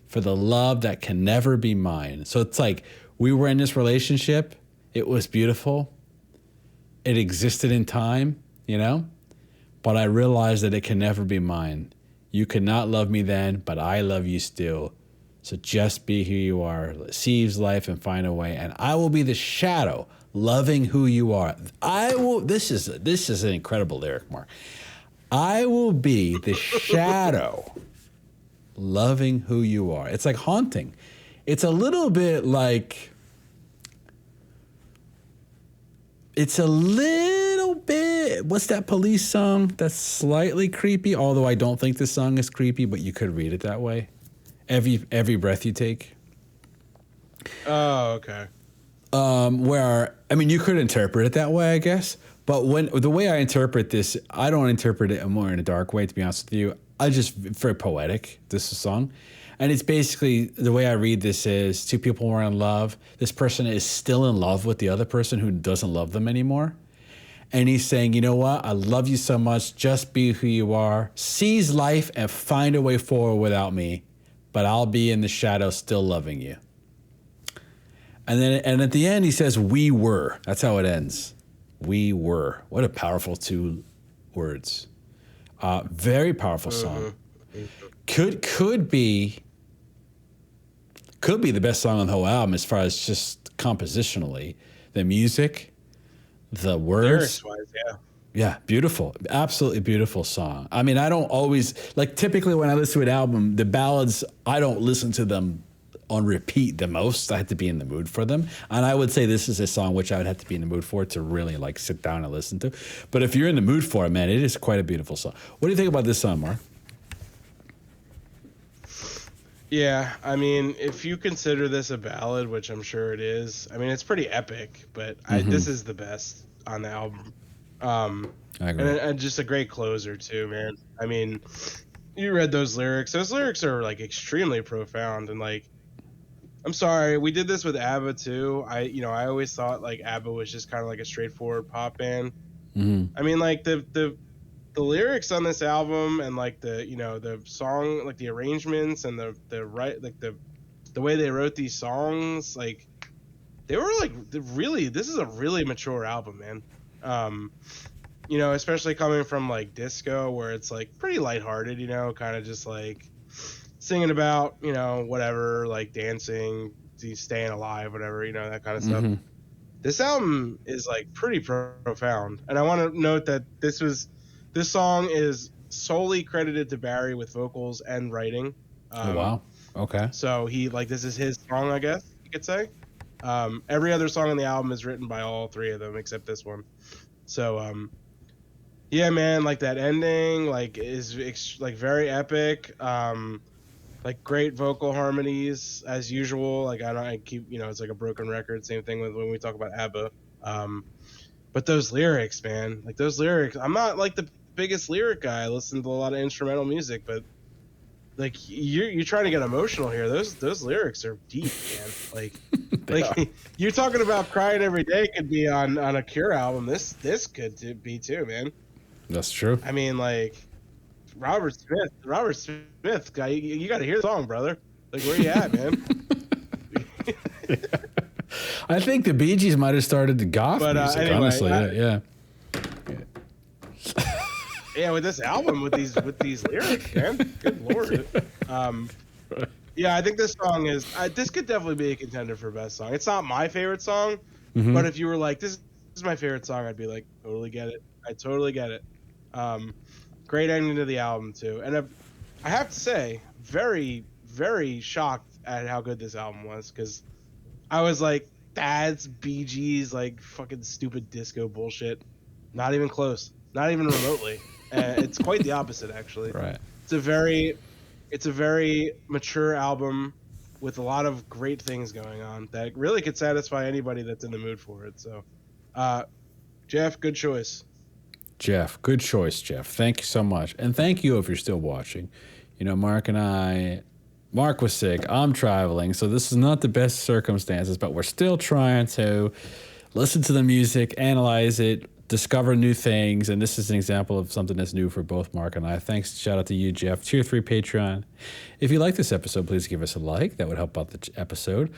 S1: for the love that can never be mine. So it's like we were in this relationship. It was beautiful. It existed in time, but I realized that it can never be mine. You could not love me then, but I love you still. So just be who you are, seize life and find a way. And I will be the shadow, loving who you are. This is an incredible lyric, Mark. I will be the shadow, loving who you are. It's like haunting. It's a little bit like, what's that Police song that's slightly creepy? Although I don't think this song is creepy, but you could read it that way. Every breath you take.
S2: Oh, okay.
S1: Where, you could interpret it that way, I guess. But the way I interpret this, I don't interpret it more in a dark way, to be honest with you. I just, very poetic, this is a song. And it's basically, the way I read this is, two people were in love. This person is still in love with the other person who doesn't love them anymore. And he's saying, you know what? I love you so much. Just be who you are. Seize life and find a way forward without me. But I'll be in the shadow still loving you. And at the end, he says, we were. That's how it ends. We were. What a powerful two words. Very powerful song. Could be the best song on the whole album as far as just compositionally. The music, the words.
S2: Lyrics-wise, yeah.
S1: Yeah, beautiful. Absolutely beautiful song. I don't always, typically when I listen to an album, the ballads, I don't listen to them on repeat the most. I have to be in the mood for them. And I would say this is a song which I would have to be in the mood for to really sit down and listen to. But if you're in the mood for it, man, it is quite a beautiful song. What do you think about this song, Mark?
S2: Yeah, if you consider this a ballad, which I'm sure it is, it's pretty epic, but this is the best on the album.
S1: I agree.
S2: And just a great closer too, man. You read those lyrics. Those lyrics are extremely profound, and I'm sorry, we did this with ABBA too. I always thought ABBA was just kind of a straightforward pop band.
S1: Mm-hmm.
S2: The lyrics on this album and the song, the arrangements and the way they wrote these songs, they were really, this is a really mature album, man. Especially coming from disco, where it's pretty lighthearted, kind of just singing about, whatever, dancing, staying alive, whatever, that kind of stuff.
S1: Mm-hmm.
S2: This album is pretty profound. And I want to note that this song is solely credited to Barry with vocals and writing.
S1: Oh, wow. Okay.
S2: So this is his song, I guess you could say. Every other song on the album is written by all three of them except this one. So, yeah, man, that ending, is very epic. Great vocal harmonies as usual. I keep, it's a broken record. Same thing with when we talk about ABBA. But those lyrics, man, those lyrics, I'm not the biggest lyric guy. I listen to a lot of instrumental music, but you're trying to get emotional here. Those lyrics are deep, man. You're talking about crying every day could be on a Cure album. This could be too, man.
S1: That's true.
S2: Robert Smith guy, you got to hear the song, brother. Where you at, man?
S1: I think the Bee Gees might have started the goth music,
S2: anyway,
S1: honestly. Yeah.
S2: Yeah, with this album, with these lyrics, man. Good lord. Yeah, I think this song is. This could definitely be a contender for best song. It's not my favorite song, but if you were this is my favorite song, I'd be totally get it. I totally get it. Great ending to the album too, and I have to say, very, very shocked at how good this album was, because I was that's Bee Gees, fucking stupid disco bullshit. Not even close. Not even remotely. It's quite the opposite, actually.
S1: Right.
S2: It's a very mature album. with a lot of great things going on that really could satisfy anybody that's in the mood for it. So, Jeff, good choice.
S1: Jeff, good choice, Jeff. Thank you so much. And thank you if you're still watching. You know, Mark was sick. I'm traveling. So this is not the best circumstances, but we're still trying to listen to the music, analyze it, discover new things. And this is an example of something that's new for both Mark and I. Thanks. Shout out to you, Jeff. Tier 3 Patreon. If you like this episode, please give us a like. That would help out the episode.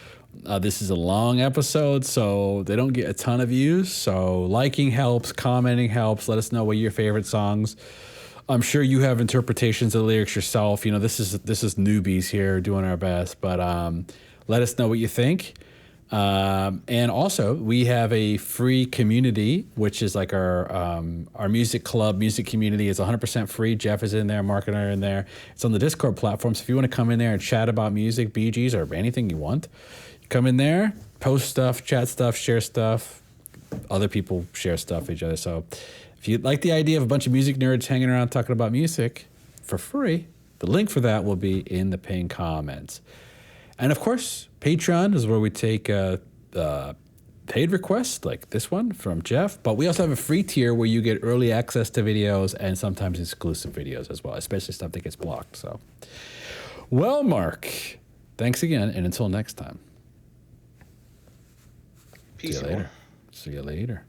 S1: This is a long episode, so they don't get a ton of views. So liking helps, commenting helps. Let us know what your favorite songs. I'm sure you have interpretations of the lyrics yourself. You know, this is newbies here doing our best, but let us know what you think. And also, we have a free community, which is like our music club, music community. It's 100% free. Jeff is in there, Mark and I are in there. It's on the Discord platform. So if you want to come in there and chat about music, BGs, or anything you want, come in there, post stuff, chat stuff, share stuff. Other people share stuff with each other. So if you like the idea of a bunch of music nerds hanging around talking about music for free, the link for that will be in the pinned comments. And of course, Patreon is where we take paid requests like this one from Jeff. But we also have a free tier where you get early access to videos and sometimes exclusive videos as well, especially stuff that gets blocked. So, well, Mark, thanks again. And until next time.
S2: Peace.
S1: See you later. See you later.